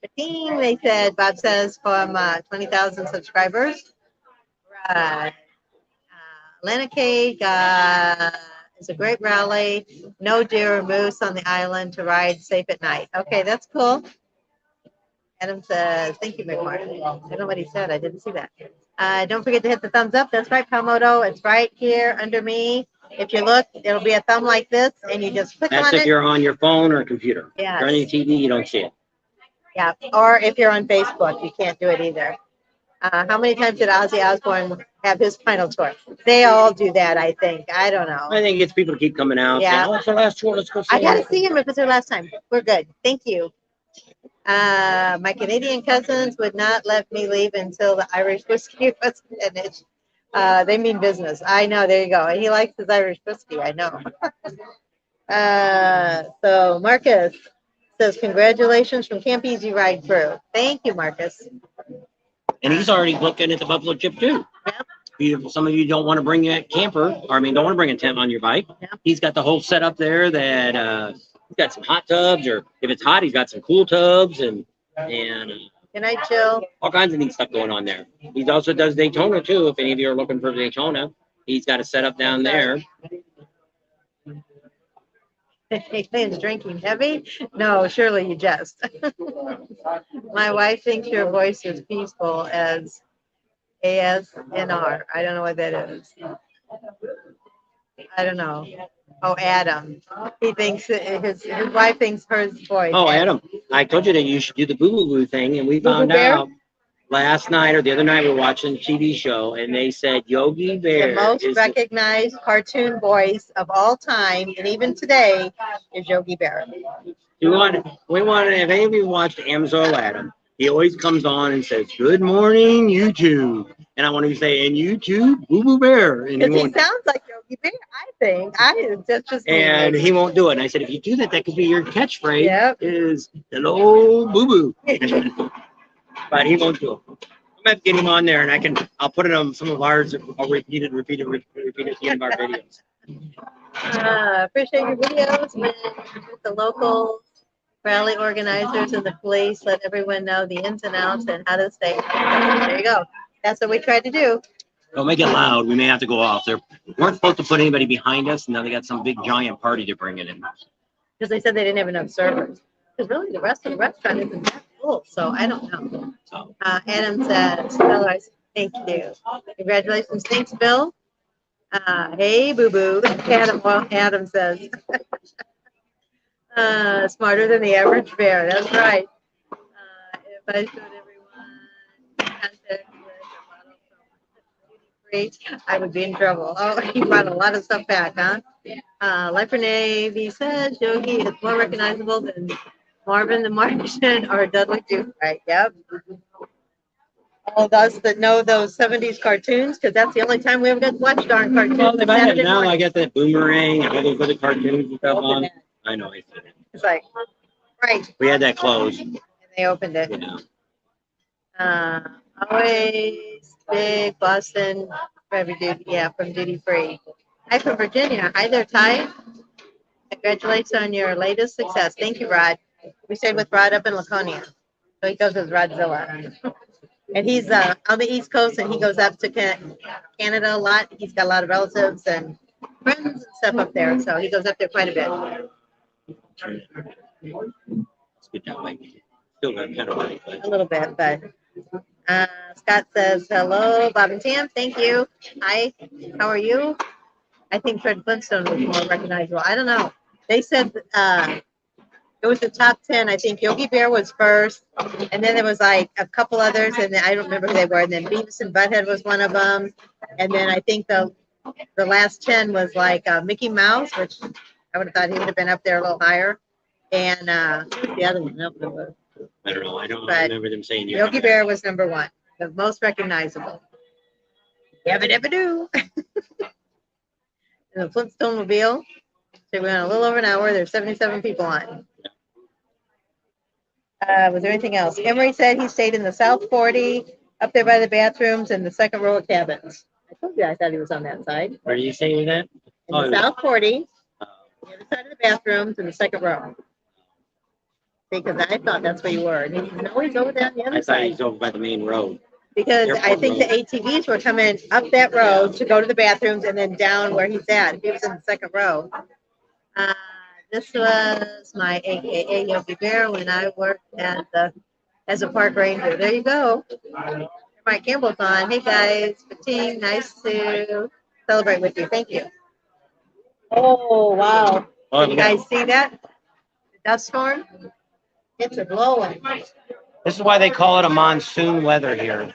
The team, they said, Bob says, from 20,000 subscribers. Atlanticade is a great rally. No deer or moose on the island to ride safe at night. Okay, that's cool. Adam says, thank you, McMartin. I don't know what he said. I didn't see that. Don't forget to hit the thumbs up. That's right, Palmoto. It's right here under me. If you look, it'll be a thumb like this, and you just click on it. That's if you're on your phone or computer. Yeah. If you're on your TV, you don't see it. Yeah, or if you're on Facebook, you can't do it either. How many times did Ozzy Osbourne have his final tour? They all do that, I think. I don't know. I think it's people to keep coming out. Yeah. Saying, oh, it's their last tour. Let's go see I got to see him if it's their last time. We're good. Thank you. My Canadian cousins would not let me leave until the Irish whiskey was finished. They mean business. I know. There you go. He likes his Irish whiskey. I know. So Marcus says, congratulations from Camp Easy Ride Crew. Thank you, Marcus. And he's already looking at the buffalo chip too. Yep. Some of you don't want to bring a camper, or I mean, don't want to bring a tent on your bike. Yep. He's got the whole setup there that he's got some hot tubs, or if it's hot, he's got some cool tubs and Good night, Jill. All kinds of neat stuff going on there. He also does Daytona too. If any of you are looking for Daytona, he's got a setup down there. Is drinking heavy? No, surely you jest. My wife thinks your voice is peaceful as ASNR. I don't know what that is. I don't know. Oh, Adam. He thinks his wife thinks her voice. Oh, Adam. I told you that you should do the Boo Boo Boo thing, and we found out last night or the other night we were watching a TV show, and they said Yogi Bear, the most recognized cartoon voice of all time, and even today, is Yogi Bear. We want to, if any of you watched Amzo Adam, he always comes on and says, "Good morning, YouTube." And I want to say, "And YouTube, Boo Boo Bear." And he sounds like Yogi Bear, I think. That's just and he won't do it. And I said, if you do that, that could be your catchphrase. Yep. Is "Hello, Boo Boo." But he won't do it. I'm gonna have to get him on there, and I'll put it on some of ours. I'll repeat it at the end of our videos. Appreciate your videos with the local rally organizers and the police. Let everyone know the ins and outs and how to stay. There you go. That's what we tried to do. Don't make it loud. We may have to go off. They weren't supposed to put anybody behind us, and now they got some big giant party to bring it in. Because they said they didn't have enough servers. Because really, the rest of the restaurant isn't that full, so I don't know. Adam says, thank you. Congratulations. Thanks, Bill. Hey, boo-boo. Adam says. Smarter than the average bear. That's right. If I showed everyone contact with a bottle from duty-free, I would be in trouble. Oh, he brought a lot of stuff back, huh? Like Renee V says, Yogi is more recognizable than Marvin the Martian or Dudley Do. Right, yep. All those that know those 70s cartoons, because that's the only time we ever got to watch darn cartoons. Well, if I had now, I get that Boomerang and all those other cartoons and stuff on. I know, I said it. It's like, right. We had that closed. And they opened it. Always big Boston heavy duty, from duty free. Hi from Virginia. Hi there, Ty. Congratulations on your latest success. Thank you, Rod. We stayed with Rod up in Laconia. So he goes as Rodzilla. And he's on the East Coast, and he goes up to Canada a lot. He's got a lot of relatives and friends and stuff up there. So he goes up there quite a bit. It's good that way. Still got kind of right, but... A little bit, but Scott says, hello, Bob and Tam. Thank you. Hi, how are you? I think Fred Flintstone was more recognizable. I don't know. They said it was the top 10. I think Yogi Bear was first, and then there was like a couple others, and then I don't remember who they were. And then Beavis and Butthead was one of them. And then I think the last 10 was like Mickey Mouse, which I would have thought he would have been up there a little higher. And the other one, I don't know. I don't remember them saying Yogi Bear was number one, the most recognizable. Yabba dabba doo. And the Flintstone Mobile. So we went a little over an hour. There's 77 people on. Was there anything else? Emery said he stayed in the South 40, up there by the bathrooms and the second row of cabins. I told you I thought he was on that side. Where are you saying that? In the South 40, the other side of the bathrooms and the second row. Because I thought that's where you were. And he's over there on the other side. I thought he's over by the main road. Because I think the ATVs were coming up that road to go to the bathrooms and then down where he's at. He was in the second row. This was my AKA Yogi Bear when I worked as a park ranger. There you go. Mike Campbell's on. Hey guys, Fatim, nice to celebrate with you. Thank you. Oh wow! Did you guys see that? The dust storm. It's a blowing. This is why they call it a monsoon weather here.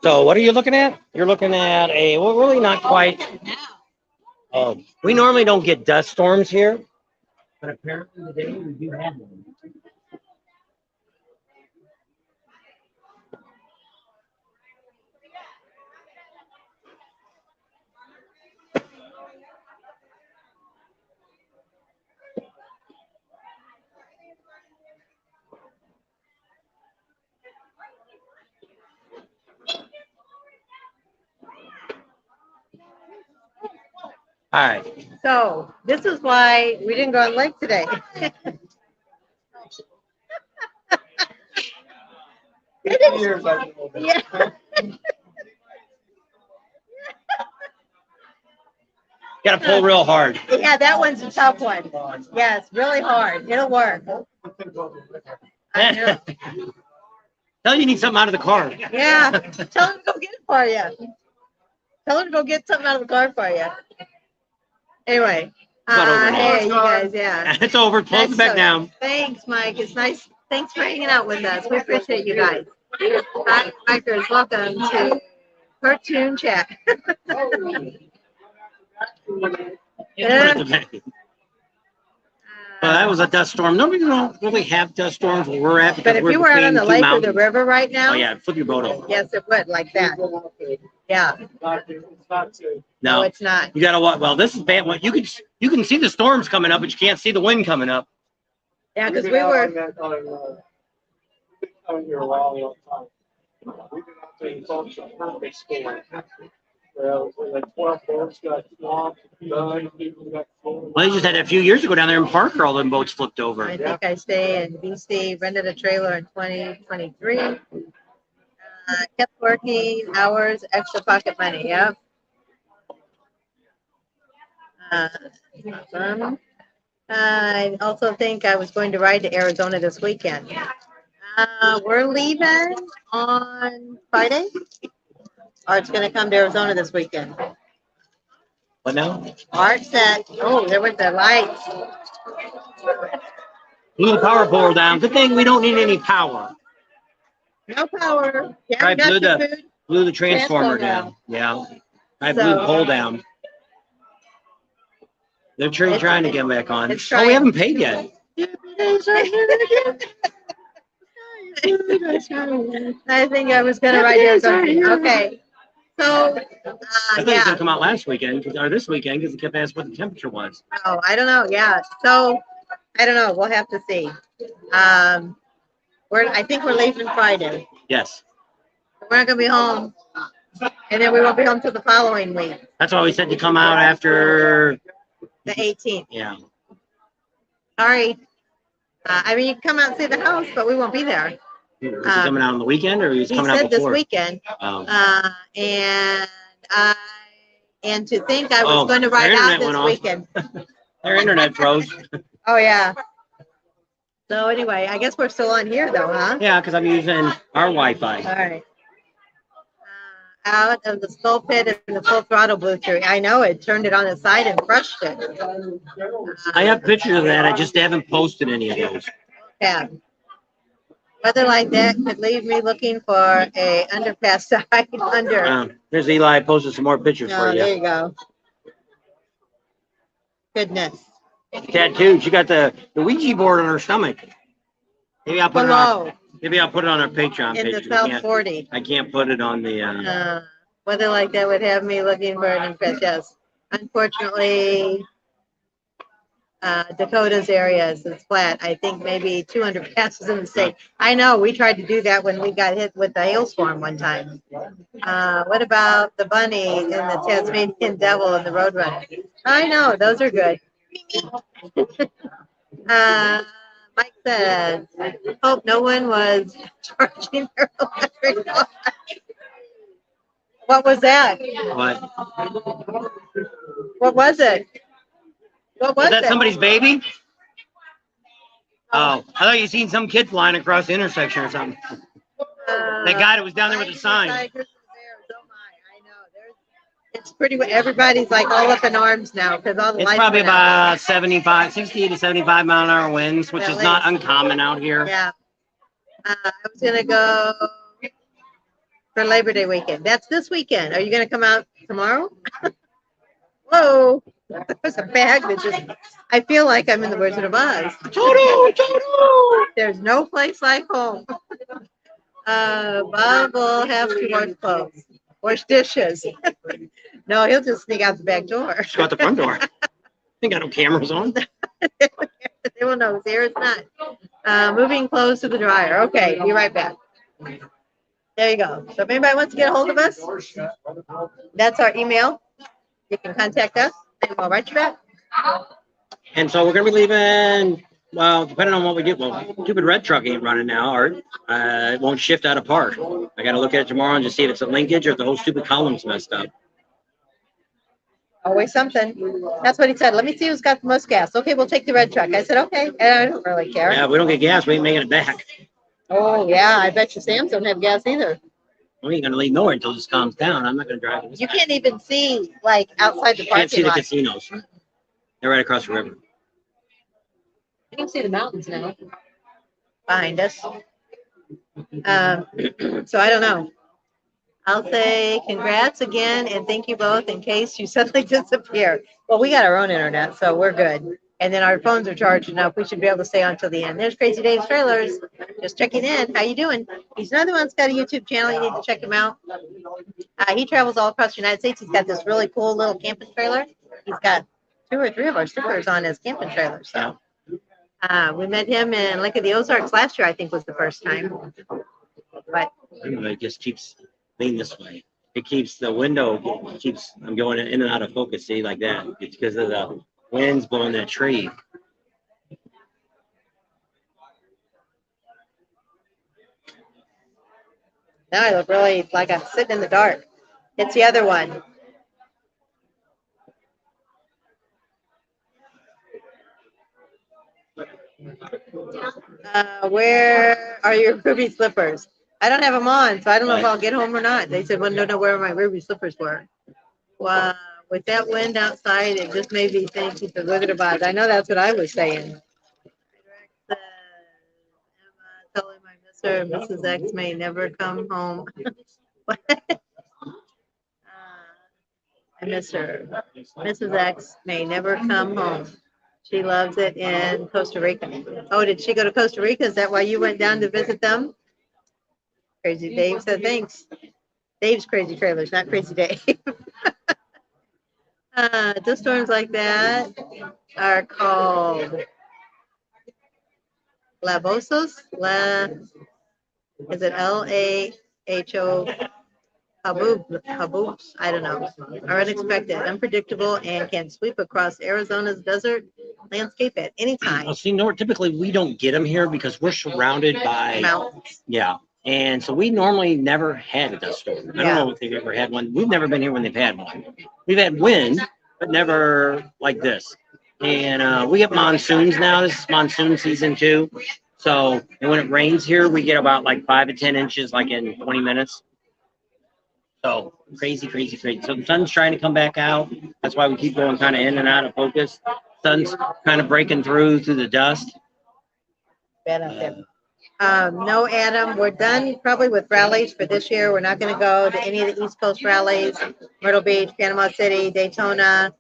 So what are you looking at? You're looking at a, well, really not quite. We normally don't get dust storms here, but apparently today we do have one. All right. So this is why we didn't go on lake today. Yeah. Got to pull real hard. Yeah, that one's a tough one. Yes, really hard. It'll work. I know. Tell you need something out of the car. Yeah. Tell him to go get it for you. Tell him to go get something out of the car for you. Anyway. Hey, you guys, yeah. It's over. Close the back down. Thanks, Mike. It's nice. Thanks for hanging out with us. We appreciate you guys. Hi, Mikers. Welcome to Cartoon Chat. Yeah. Well, that was a dust storm. Nobody don't really have dust storms where we're at. But if you were out on the lake or the river right now, oh yeah, flip your boat over. Yes, it would, like that. Yeah. No, it's not. You gotta watch. Well, this is bad. Well, you can see the storms coming up, but you can't see the wind coming up. Yeah, because we were. Well, they just had a few years ago down there in Parker, all them boats flipped over. I think I stay in BC, rented a trailer in 2023. Kept working hours, extra pocket money. Yep. I also think I was going to ride to Arizona this weekend. We're leaving on Friday. Art's going to come to Arizona this weekend. What now? Art said, oh, there went the lights. Blew the power pole down. Good thing we don't need any power. No power. Yeah, I blew the transformer down. Yeah. I blew the pole down. They're trying to get back on. Oh, we haven't paid yet. I think I was going to write down something. Okay. So, I thought it was going to come out last weekend or this weekend because it kept asking what the temperature was. Oh, I don't know. Yeah. So, I don't know. We'll have to see. I think we're leaving Friday. Yes. We're not going to be home. And then we won't be home till the following week. That's why we said to come out after the 18th. Yeah. Sorry. I mean, you can come out and see the house, but we won't be there. Is he coming out on the weekend, or he's coming out before? He said this weekend. Oh. And to think I was going to ride out this weekend. Their internet froze. Oh, yeah. So anyway, I guess we're still on here, though, huh? Yeah, because I'm using our Wi-Fi. All right. Out of the skull pit and the full throttle blew through. I know it turned it on its side and crushed it. I have pictures of that. I just haven't posted any of those. Yeah. Weather like that could leave me looking for a underpass to hide under. There's Eli. I posted some more pictures for you. There you go. Goodness. Tattooed. She got the Ouija board on her stomach. Maybe I'll put it on. Maybe I'll put it on our Patreon page. In the South 40. I can't put it on the. Weather like that would have me looking for an impress. Yes. Unfortunately, Dakota's area is flat. I think maybe 200 passes in the state. I know we tried to do that when we got hit with the hailstorm one time. What about the bunny and the Tasmanian devil and the roadrunner? I know those are good. Mike said, hope no one was charging their electric car. What was that? What? What was it? What was that? Somebody's baby? Oh, I thought you seen some kid flying across the intersection or something. That guy that was down there with the sign. It's pretty. Everybody's like all up in arms now because all the lights. It's probably about 60 to 75 mile an hour winds, which is not uncommon out here. Yeah. I was gonna go for Labor Day weekend. That's this weekend. Are you going to come out tomorrow? Whoa. There's a bag that just, I feel like I'm in the Wizard of Oz. Toto! There's no place like home. Bob will have to wash clothes, wash dishes. No, he'll just sneak out the back door. Just go out the front door. Ain't got no cameras on. They will know. Here it's not. Moving clothes to the dryer. Okay, be right back. There you go. So if anybody wants to get a hold of us, that's our email. You can contact us, and we'll write you back. And so we're going to be leaving, well, depending on what we do. Well, stupid red truck ain't running now, or it won't shift out of park. I got to look at it tomorrow and just see if it's a linkage or if the whole stupid column's messed up. Always something. That's what he said. Let me see who's got the most gas. Okay, we'll take the red truck. I said, okay. And I don't really care. Yeah, if we don't get gas, we ain't making it back. Oh, yeah. I bet you Sam's don't have gas either. We ain't going to leave nowhere until this calms down. I'm not going to drive it. You can't even see, like, outside the parking lot. Can't see the casinos. They're right across the river. You can see the mountains now behind us. So I don't know. I'll say congrats again and thank you both in case you suddenly disappear. Well, we got our own internet, so we're good. And then our phones are charged enough. We should be able to stay on till the end. There's Crazy Dave's Trailers. Just checking in. How you doing? He's another one that's got a YouTube channel. You need to check him out. He travels all across the United States. He's got this really cool little camping trailer. He's got 2 or 3 of our stickers on his camping trailer. So we met him in Lake of the Ozarks last year, I think was the first time. But it just keeps leaning this way. It keeps the window keeps I'm going in and out of focus. See, like that. It's because of the winds blowing that tree. now I look really like I'm sitting in the dark. It's the other one. Where are your ruby slippers? I don't have them on, so I don't know if I'll get home or not. They said, well, don't know where my ruby slippers were. Wow, with that wind outside, it just made me think it's a Wizard of Oz. I know that's what I was saying. Emma, tell him I miss her. Mrs. X may never come home. I miss her. Mrs. X may never come home. She loves it in Costa Rica. Oh, did she go to Costa Rica? Is that why you went down to visit them? Crazy Dave said thanks. Dave's Crazy Trailers, not Crazy Dave. Just storms like that are called labosos. Is it L-A-H-O? Haboobs, I don't know, are unexpected, unpredictable, and can sweep across Arizona's desert landscape at any time. Well, see, typically we don't get them here because we're surrounded by mountains. Yeah, and so we normally never had a dust storm. I don't know if they've ever had one. We've never been here when they've had one. We've had wind, but never like this. And we get monsoons now. This is monsoon season too. So, and when it rains here, we get about like 5 to 10 inches, like in 20 minutes. So crazy, crazy, crazy. So the sun's trying to come back out. That's why we keep going kind of in and out of focus. Sun's kind of breaking through the dust. Bad out there. No, Adam, we're done probably with rallies for this year. We're not going to go to any of the East Coast rallies, Myrtle Beach, Panama City, Daytona.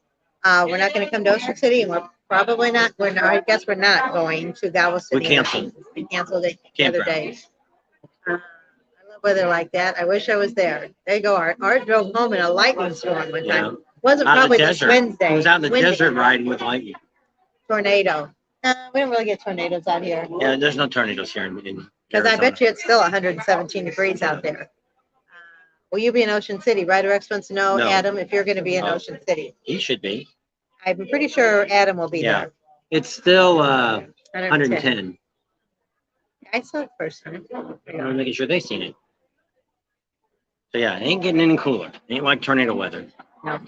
We're not going to come to Ocean City, and we're probably not. I guess we're not going to Galveston. We canceled. We canceled it the other day. Weather like that. I wish I was there. There you go, Art. Art drove home in a lightning storm one time. Wasn't probably this Wednesday. He was out in the desert riding with lightning. Tornado. We don't really get tornadoes out here. Yeah, there's no tornadoes here in because I bet you it's still 117 degrees out there. Will you be in Ocean City? Ryder X wants to know, no. Adam, if you're going to be in Ocean City. He should be. I'm pretty sure Adam will be there. It's still 110. I saw it first time. I'm making sure they've seen it. So yeah, it ain't getting any cooler. It ain't like tornado weather. No.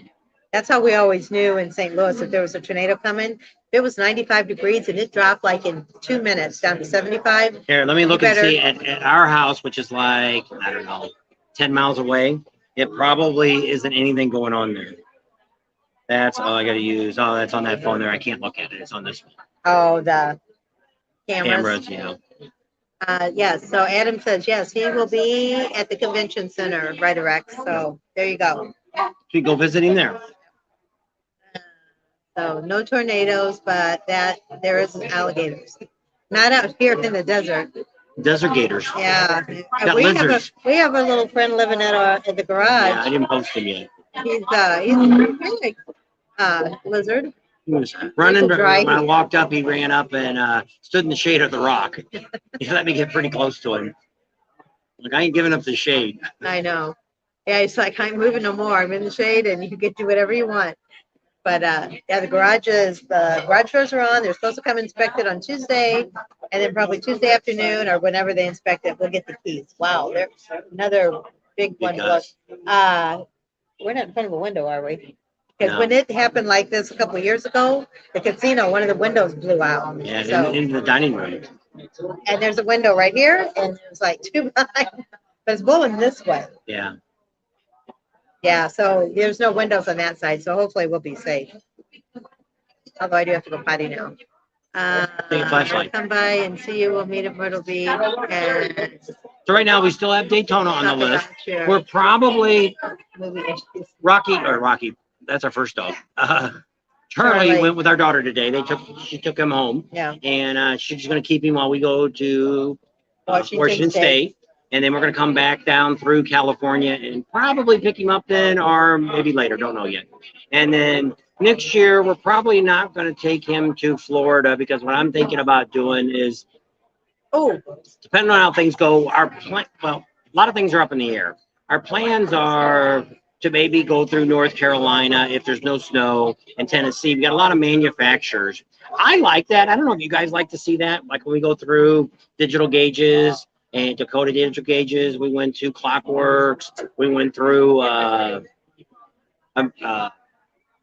That's how we always knew in St. Louis if there was a tornado coming. It was 95 degrees and it dropped like in 2 minutes down to 75. Here, let me look and see at our house, which is like, I don't know, 10 miles away. It probably isn't anything going on there. That's all I got to use. Oh, that's on that phone there. I can't look at it. It's on this one. Oh, the cameras. Cameras, Yes, so Adam says, yes, he will be at the convention center, right, Rex. So there you go. You go visiting there. So no tornadoes, but that there is alligators. Not out here in the desert. Desert gators. Yeah. Got lizards. We have a little friend living at the garage. Yeah, I didn't post him yet. He's a big lizard. He was running. When I walked up, he ran up and stood in the shade of the rock. He let me get pretty close to him. Like, I ain't giving up the shade. I know. Yeah, it's like, I'm moving no more. I'm in the shade and you can do whatever you want. But yeah, the garage doors are on. They're supposed to come inspect it on Tuesday, and then probably Tuesday afternoon or whenever they inspect it, we'll get the keys. Wow, there's another big one. We're not in front of a window, are we? Because when it happened like this a couple of years ago, the casino, one of the windows blew out. Yeah, so, in the dining room. And there's a window right here, and there's like two behind, but it's blowing this way. Yeah. Yeah, so there's no windows on that side, so hopefully we'll be safe. Although I do have to go potty now. Take a flashlight. Come by and see you. We'll meet at Myrtle Beach. And so right now we still have Daytona on the list. We're probably Rocky. That's our first dog. Charlie went with our daughter today. She took him home. Yeah. And she's going to keep him while we go to Washington State. And then we're going to come back down through California and probably pick him up then, or maybe later. Don't know yet. And then next year, we're probably not going to take him to Florida, because what I'm thinking about doing is, depending on how things go, a lot of things are up in the air. Our plans are to maybe go through North Carolina if there's no snow, and Tennessee. We got a lot of manufacturers. I like that. I don't know if you guys like to see that. Like when we go through Digital Gauges and Dakota Digital Gauges, we went to Clockworks, we went through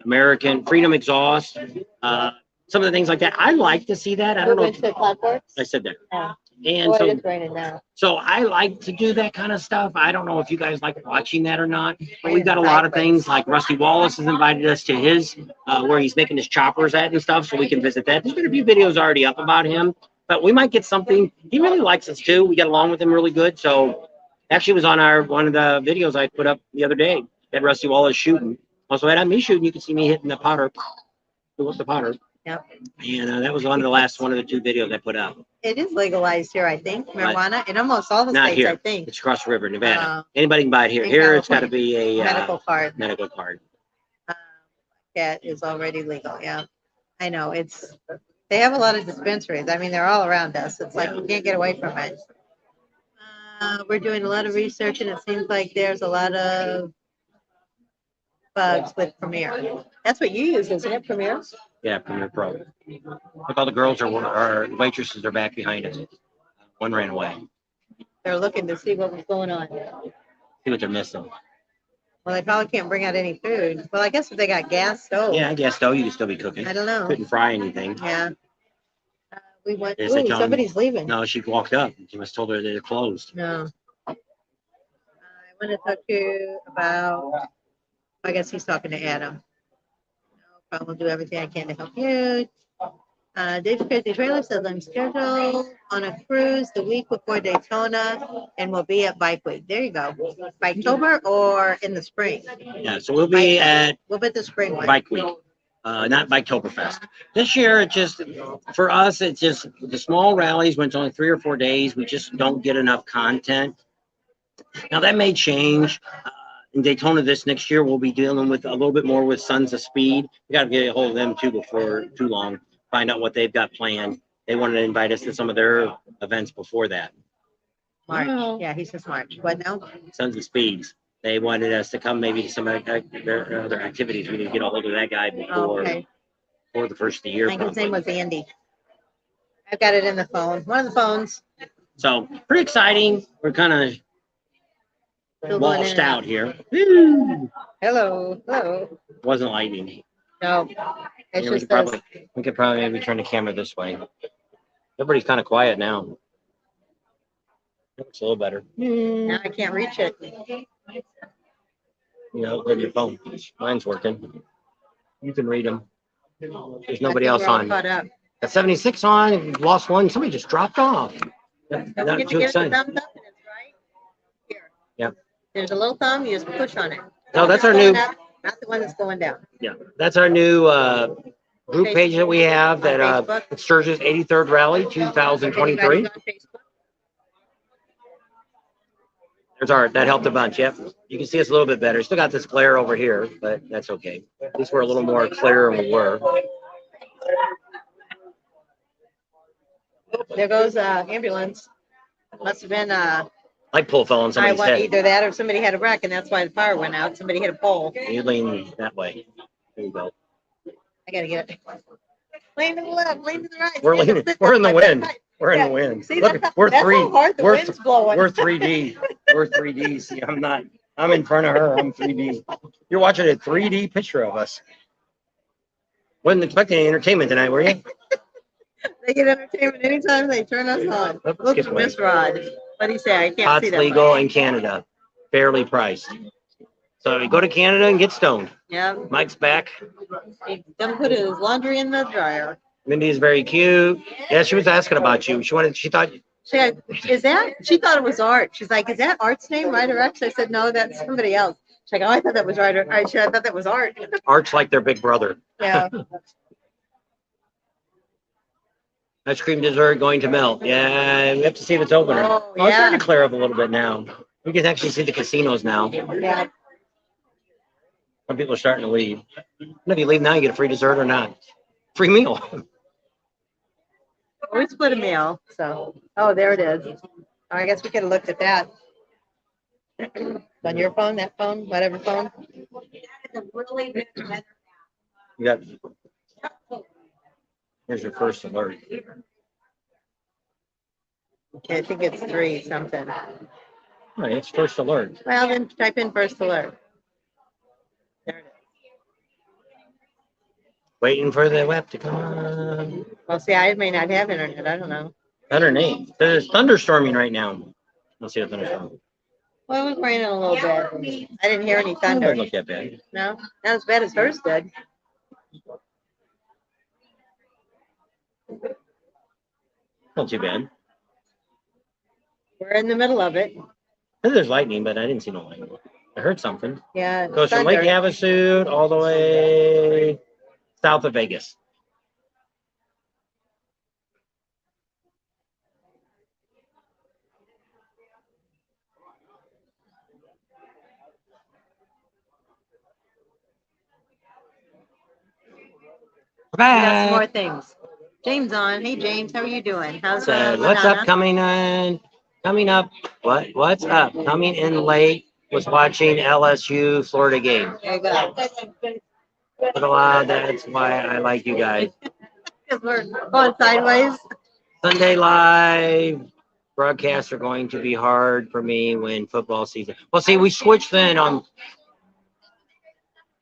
American Freedom Exhaust, some of the things like that. I like to see that. I don't know. If, I said that. Yeah. And so, it's raining now. So I like to do that kind of stuff. I don't know if you guys like watching that or not, but we've got a lot of things. Like Rusty Wallace has invited us to his, where he's making his choppers at and stuff, so we can visit that. There's been a few videos already up about him, but we might get something. He really likes us too. We get along with him really good. So actually, it was on one of the videos I put up the other day that Rusty Wallace shooting. Also had me shooting. You can see me hitting the powder. What's the powder? Yep. And that was one of the two videos I put up. It is legalized here, I think, marijuana in almost all the not states. Here. I think it's across the river, Nevada. Anybody can buy it here. Here, it's got to be a medical card. Medical card. That is already legal. Yeah, I know. They have a lot of dispensaries. I mean, they're all around us. It's like we can't get away from it. We're doing a lot of research, and it seems like there's a lot of bugs with Premier. That's what you use, isn't it, Premier? Yeah, Premier Pro. Look, all the girls our waitresses are back behind us. One ran away. They're looking to see what was going on. See what they're missing. Well, they probably can't bring out any food. Well, I guess if they got gas stove. Yeah, gas stove, you can still be cooking. I don't know. Couldn't fry anything. Yeah. We went. Ooh, somebody's leaving. No, she walked up. She must have told her they're closed. No. I want to talk to you about. I guess he's talking to Adam. No problem. We'll do everything I can to help you. Dave's Crazy Trailer says I'm scheduled on a cruise the week before Daytona, and we'll be at Bike Week. There you go. Biketober or in the spring? Yeah, so we'll be at the spring one. Bike Week, not Biketoberfest. This year, for us, it's just the small rallies. When it's only 3 or 4 days, we just don't get enough content. Now that may change. In Daytona this next year, we'll be dealing with a little bit more with Sons of Speed. We got to get a hold of them too before too long. Find out what they've got planned. They wanted to invite us to some of their events before that. March. Oh. Yeah, he says March. What now? Sons of Speeds. They wanted us to come maybe to some of their other activities. We need to get a hold of that guy before the first of the year. I think his name was Andy. I've got it in the phone. One of the phones. So pretty exciting. We're kind of washed out here. Hello. Hello. Wasn't lightning. No. We could probably maybe turn the camera this way. Everybody's kind of quiet now. It's a little better. Now I can't reach it. With your phone. Mine's working. You can read them. There's nobody else on. Caught up. Got 76 on. Lost one. Somebody just dropped off. Don't Not forget to too give it the excited. thumbs up, and it's right here. Yeah. There's a little thumb. You just push on it. No, that's our Going new. up, not the one that's going down. Yeah, that's our new group page that we have. That Facebook. it's Sturgis 83rd Rally 2023. Everybody's on Facebook. There's our. That helped a bunch. Yep. You can see us a little bit better. Still got this glare over here, but that's okay. At least we're a little more clear than we were. There goes ambulance. Must have been Like pole fell on I somebody's want head. either that or somebody had a wreck, and that's why the power went out. Somebody hit a pole. You lean that way. There you go. I gotta get it. Lean to the left, lean to the right. We're leaning. We're in the wind. We're in Yeah. the wind. See, Look, that's we're how three. hard the We're wind's blowing. We're 3D. We're 3D. See, I'm not. I'm in front of her. I'm 3D. You're watching a 3D picture of us. Wasn't expecting any entertainment tonight, were you? They get entertainment anytime they turn us on. Let's Look, skip away. Miss Rod. What do you say? I can't see Pot's that. legal in Canada, fairly priced. So you go to Canada and get stoned. Yeah. Mike's back. He done put his laundry in the dryer. Mindy's very cute. Yeah, she was asking about you. She wanted. She thought. She had, is that? She thought it was Art. She's like, is that Art's name, right or X? I said, no, that's somebody else. She's like, oh, I thought that was right. I thought that was Art. Art's like their big brother. Yeah. Ice cream dessert going to melt. Yeah, we have to see if it's open. Oh, It's starting yeah. to clear up a little bit now. We can actually see the casinos now. Yeah. Some people are starting to leave. And if you leave now, you get a free dessert or not. Free meal. We split a meal. So, oh, there it is. Oh, I guess we could have looked at that. On your phone, that phone, whatever phone. You got. Here's your first alert. I think it's 3 something. All right, it's first alert. Well, then type in first alert. There it is. Waiting for the web to come on. Well, see, I may not have internet. I don't know. Underneath. There's thunderstorming right now. Let's see the thunderstorm. Well, it was raining a little bit. I didn't hear any It thunder. doesn't look that bad. No, not as bad as hers did. Not too bad. We're in the middle of it. There's lightning, but I didn't see no lightning. I heard something. Yeah. Goes from Lake thunder. Havasu all the way south of Vegas. We got some Bye. more things. James on. Hey, James, how are you doing? How's Said, what's Madonna? up coming in? Coming up. What's up? Coming in late was watching LSU Florida game. There you go. For a while, that's why I like you guys. Because we're going sideways. Sunday live broadcasts are going to be hard for me when football season. Well, see, we switched then on.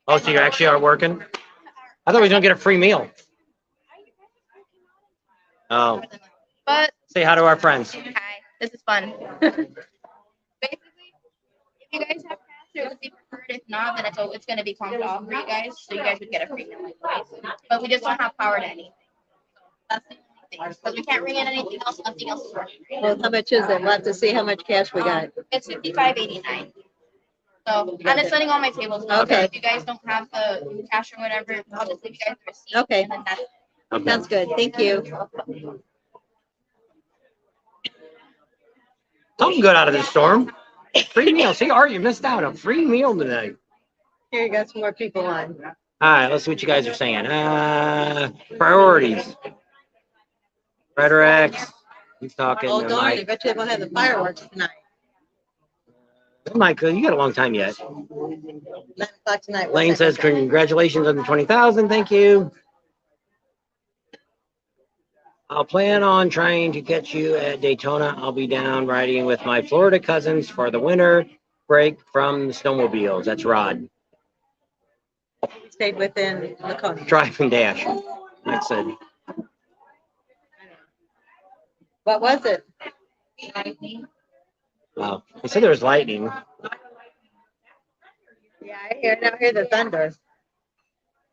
Oh, so you actually are working? I thought we was gonna get a free meal. Oh, But say hi to our friends. hi, this is fun. Basically, if you guys have cats, it would be preferred. If not, then it's going to be comped off for you guys, so you guys would get a free meal anyways. But we just don't have power to anything. That's the only thing. Because we can't ring in anything else. Nothing else is working. Well, how much is it? We'll have to see how much cash we got. It's $55.89. So I'm just sending all my tables now. Okay. So if you guys don't have the cash or whatever, I'll just leave you guys the receipt. Okay. And then that's it. Okay. Sounds good. Thank you. Something good out of this storm. Free meal. See, Art, you missed out on a free meal tonight. Here you got some more people on. All right, let's see what you guys are saying. Priorities. Rhetorics. He's talking. Oh, darn, I Mike. bet you they won't have the fireworks tonight. Mike, you got a long time yet. 9 o'clock tonight. Lane says, congratulations on the 20,000. Thank you. I'll plan on trying to catch you at Daytona. I'll be down riding with my Florida cousins for the winter break from the snowmobiles. That's Rod. Stayed within Laconia. Drive and dash. I said, What was it? wow. He said there was lightning. Yeah, I hear the thunder.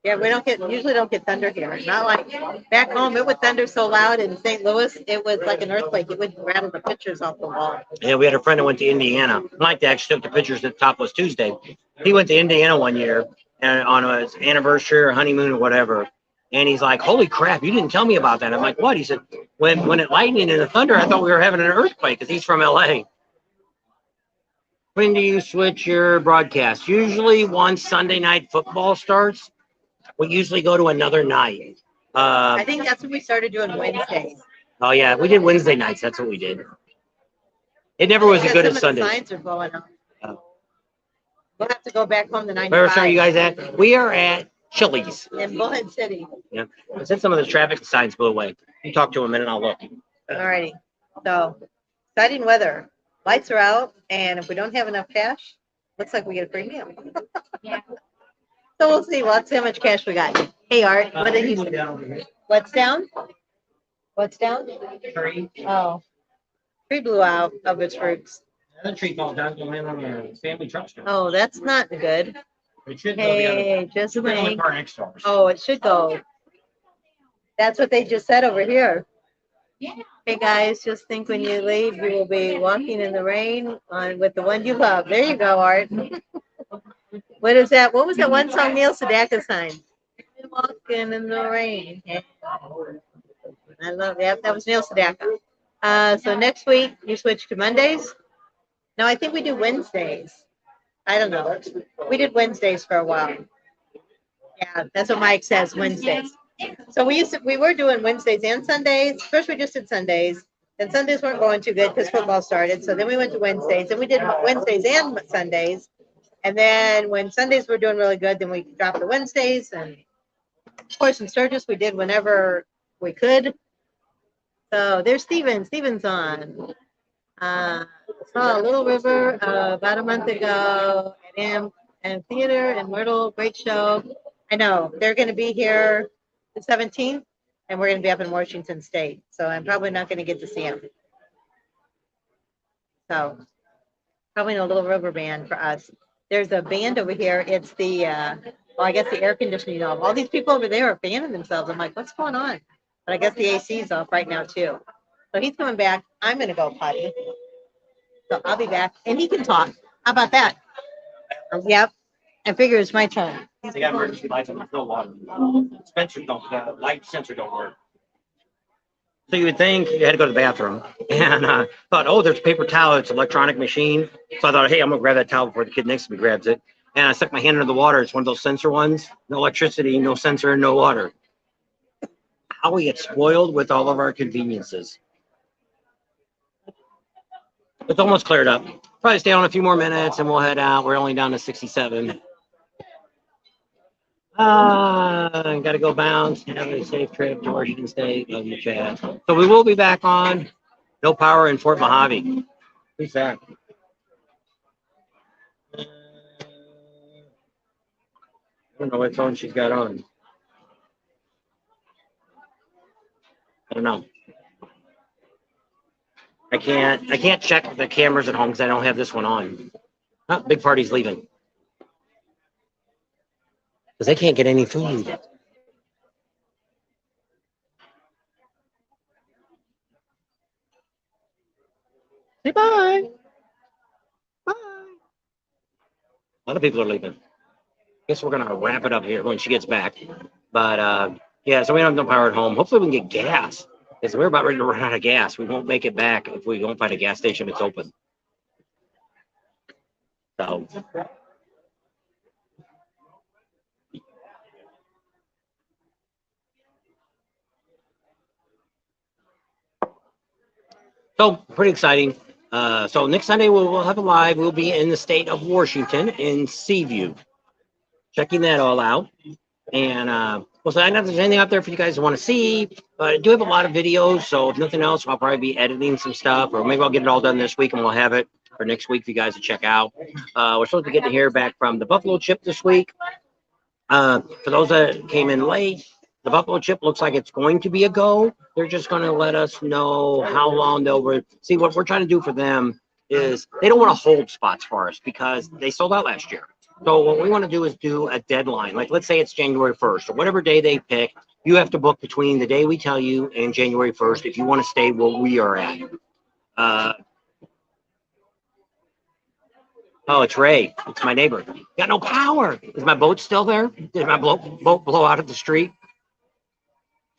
Yeah, we usually don't get thunder here. Not like back home. It would thunder so loud in St. Louis, it was like an earthquake. It would rattle the pictures off the wall. Yeah, we had a friend that went to Indiana. Mike actually took the pictures at Topless Tuesday. He went to Indiana one year and on his anniversary or honeymoon or whatever. And he's like, "Holy crap, you didn't tell me about that." I'm like, "What?" He said, when it lightning and the thunder, I thought we were having an earthquake because he's from LA. When do you switch your broadcast? Usually once Sunday night football starts, we usually go to another night. I think that's when we started doing Wednesdays. Oh yeah, we did Wednesday nights. That's what we did. It never was as good as Sundays. The signs are blowing up. We'll have to go back home to 95. Where are you guys at? We are at Chili's in Bullhead City. Yeah, I said some of the traffic signs blew away. You talk to him and I'll look. Alrighty. So, exciting weather. Lights are out, and if we don't have enough cash, looks like we get a free meal. Yeah. So we'll see. We'll have to see how much cash we got. Hey, Art, what did he say? What's down? What's down? Tree. Oh, tree blew out of its roots. The tree fell down to land on the family truck stop. Oh, that's not good. It should go Hey, just on the think. car next to ours. Oh, it should go. That's what they just said over here. Yeah. Hey guys, just think when you leave, you will be walking in the rain with the one you love. There you go, Art. What is that? What was that one song Neil Sedaka signed? Walking in the rain. Yeah. I love that. That was Neil Sedaka. So next week you switch to Mondays. No, I think we do Wednesdays. I don't know. We did Wednesdays for a while. Yeah, that's what Mike says, Wednesdays. So we were doing Wednesdays and Sundays. First we just did Sundays. Then Sundays weren't going too good because football started. So then we went to Wednesdays, and we did Wednesdays and Sundays. And then when Sundays were doing really good, then we dropped the Wednesdays. And of course in Sturgis we did whenever we could. So there's Steven. Steven's on. Saw Little River about a month ago at Theater in Myrtle. Great show. I know they're going to be here the 17th, and we're going to be up in Washington State. So I'm probably not going to get to see them. So probably no Little River band for us. There's a band over here. It's the, I guess the air conditioning off. All these people over there are fanning themselves. I'm like, what's going on? But I guess the AC is off right now too. So he's coming back. I'm going to go potty. So I'll be back, and he can talk. How about that? Yep. I figure it's my turn. They got emergency lights and there's no water. Light sensor don't work. So you would think you had to go to the bathroom, and thought, oh, there's paper towel. It's an electronic machine. So I thought, hey, I'm gonna grab that towel before the kid next to me grabs it. And I stuck my hand under the water. It's one of those sensor ones. No electricity, no sensor, no water. How we get spoiled with all of our conveniences. It's almost cleared up. Probably stay on a few more minutes and we'll head out. We're only down to 67. Got to go bounce. Have a safe trip to Washington State. Love you, Chad. So we will be back on. No power in Fort Mojave. Who's that? I don't know what phone she's got on. I don't know. I can't check the cameras at home because I don't have this one on. Oh, Big Party's leaving. Because they can't get any food. Say bye. Bye. A lot of people are leaving. Guess we're gonna wrap it up here when she gets back. But yeah, so we don't have no power at home. Hopefully we can get gas. Because we're about ready to run out of gas. We won't make it back if we don't find a gas station that's open. So pretty exciting. So next Sunday we'll have a live. We'll be in the state of Washington in Seaview, checking that all out. And well, so I don't know if there's anything out there for you guys to want to see, but I do have a lot of videos. So if nothing else, I'll probably be editing some stuff, or maybe I'll get it all done this week and we'll have it for next week for you guys to check out. We're supposed to be getting to hear back from the Buffalo Chip this week. For those that came in late, the Buffalo Chip looks like it's going to be a go. They're just going to let us know how long they'll see. What we're trying to do for them is they don't want to hold spots for us because they sold out last year. So what we want to do is do a deadline. Like, let's say it's January 1st or whatever day they pick. You have to book between the day we tell you and January 1st if you want to stay where we are at. Oh, it's Ray. It's my neighbor. Got no power. Is my boat still there? Did my boat blow out at the street?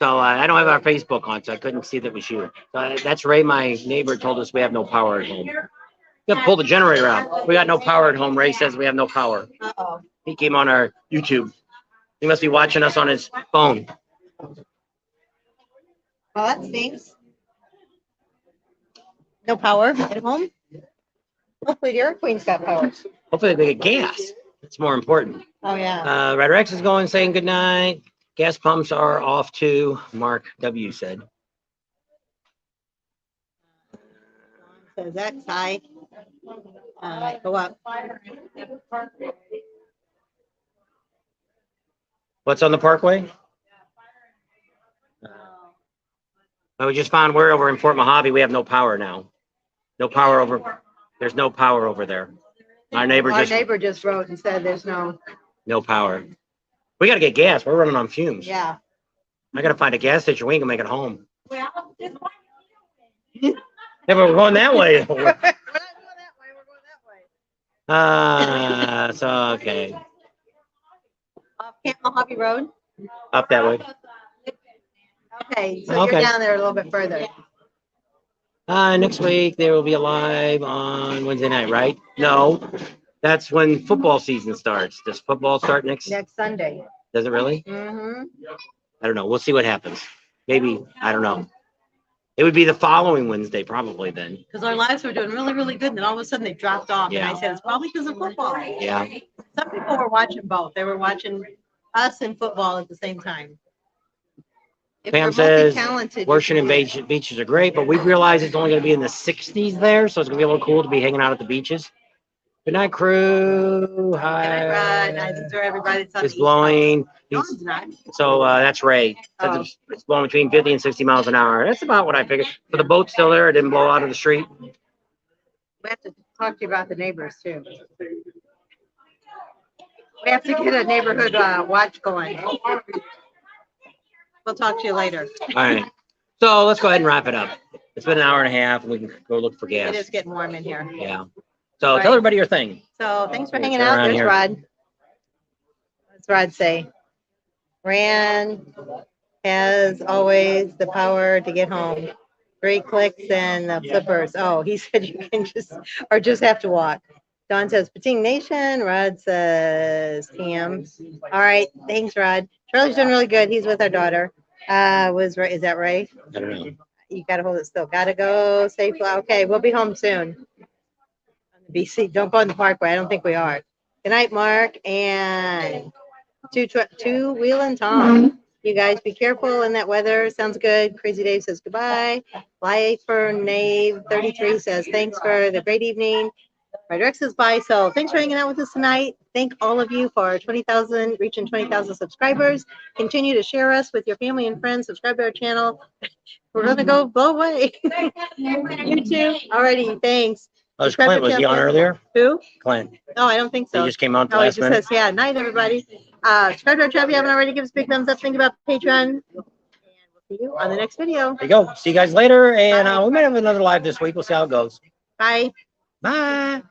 So I don't have our Facebook on, so I couldn't see that we shoot. That's Ray, my neighbor, told us we have no power at home. You have to pull the generator out. We got no power at home. Ray says we have no power. Uh-oh. He came on our YouTube. He must be watching us on his phone. Well, that stinks. No power at home? Hopefully the Air Queen's got power. Hopefully they get gas. It's more important. Oh, yeah. Ryder X is going, saying good night. Gas pumps are off too, Mark W. said. So that's high. Go up. What's on the Parkway? We just found word over in Fort Mojave. We have no power now. No power over. There's no power over there. Our neighbor just wrote and said there's no power. We got to get gas. We're running on fumes. Yeah. I got to find a gas station. We can make it home. Yeah, but we're going that way. We're not going that way. We're going that way. So okay. Off Camp Mojave Road. Up that way. Okay, so you're down there a little bit further. Next week there will be a live on Wednesday night, right? No, that's when football season starts. Does football start next Sunday? Does it really? Mm-hmm. I don't know. We'll see what happens. Maybe, I don't know. It would be the following Wednesday, probably then. Because our lives were doing really, really good, and then all of a sudden they dropped off. Yeah. And I said it's probably because of football. Yeah. Some people were watching both. They were watching us and football at the same time. Pam says Washington beaches are great, but we realize it's only going to be in the 60s there, so it's going to be a little cool to be hanging out at the beaches. Good night, crew. Hi. Good night, Rod. I enjoy everybody. It's blowing. So that's Ray. Oh. It's blowing between 50 and 60 miles an hour. That's about what I figured. But the boat's still there. It didn't blow out of the street. We have to talk to you about the neighbors, too. We have to get a neighborhood watch going. We'll talk to you later. All right. So let's go ahead and wrap it up. It's been an hour and a half, and we can go look for gas. It is getting warm in here. Yeah. So tell everybody your thing. So thanks for hanging out. There's Rod. What's Rod say? Rand has always the power to get home. 3 clicks and the flippers. Oh, he said you can just have to walk. Don says, Pating Nation. Rod says, Tam. All right. Thanks, Rod. Charlie's doing really good. He's with our daughter. Is that right? I don't know. You got to hold it still. Got to go safely. Okay. We'll be home soon. BC, don't go on the Parkway. I don't think we are. Good night, Mark. And two Wheel and Tom. You guys be careful in that weather. Sounds good. Crazy Dave says goodbye. Fly for Nave 33 says thanks for the great evening. Ryder X says bye. So thanks for hanging out with us tonight. Thank all of you for reaching 20,000 subscribers. Continue to share us with your family and friends. Subscribe to our channel. We're going to go blow away. You too. Alrighty. Thanks. Oh, Clint, was he on earlier? Who? Clint. No, I don't think so. He just came on No, he last just minute. says, yeah, night, everybody. Subscribe to our channel if you haven't already. Give us a big thumbs up. Think about Patreon. And we'll see you on the next video. There you go. See you guys later. And we might have another live this week. We'll see how it goes. Bye. Bye.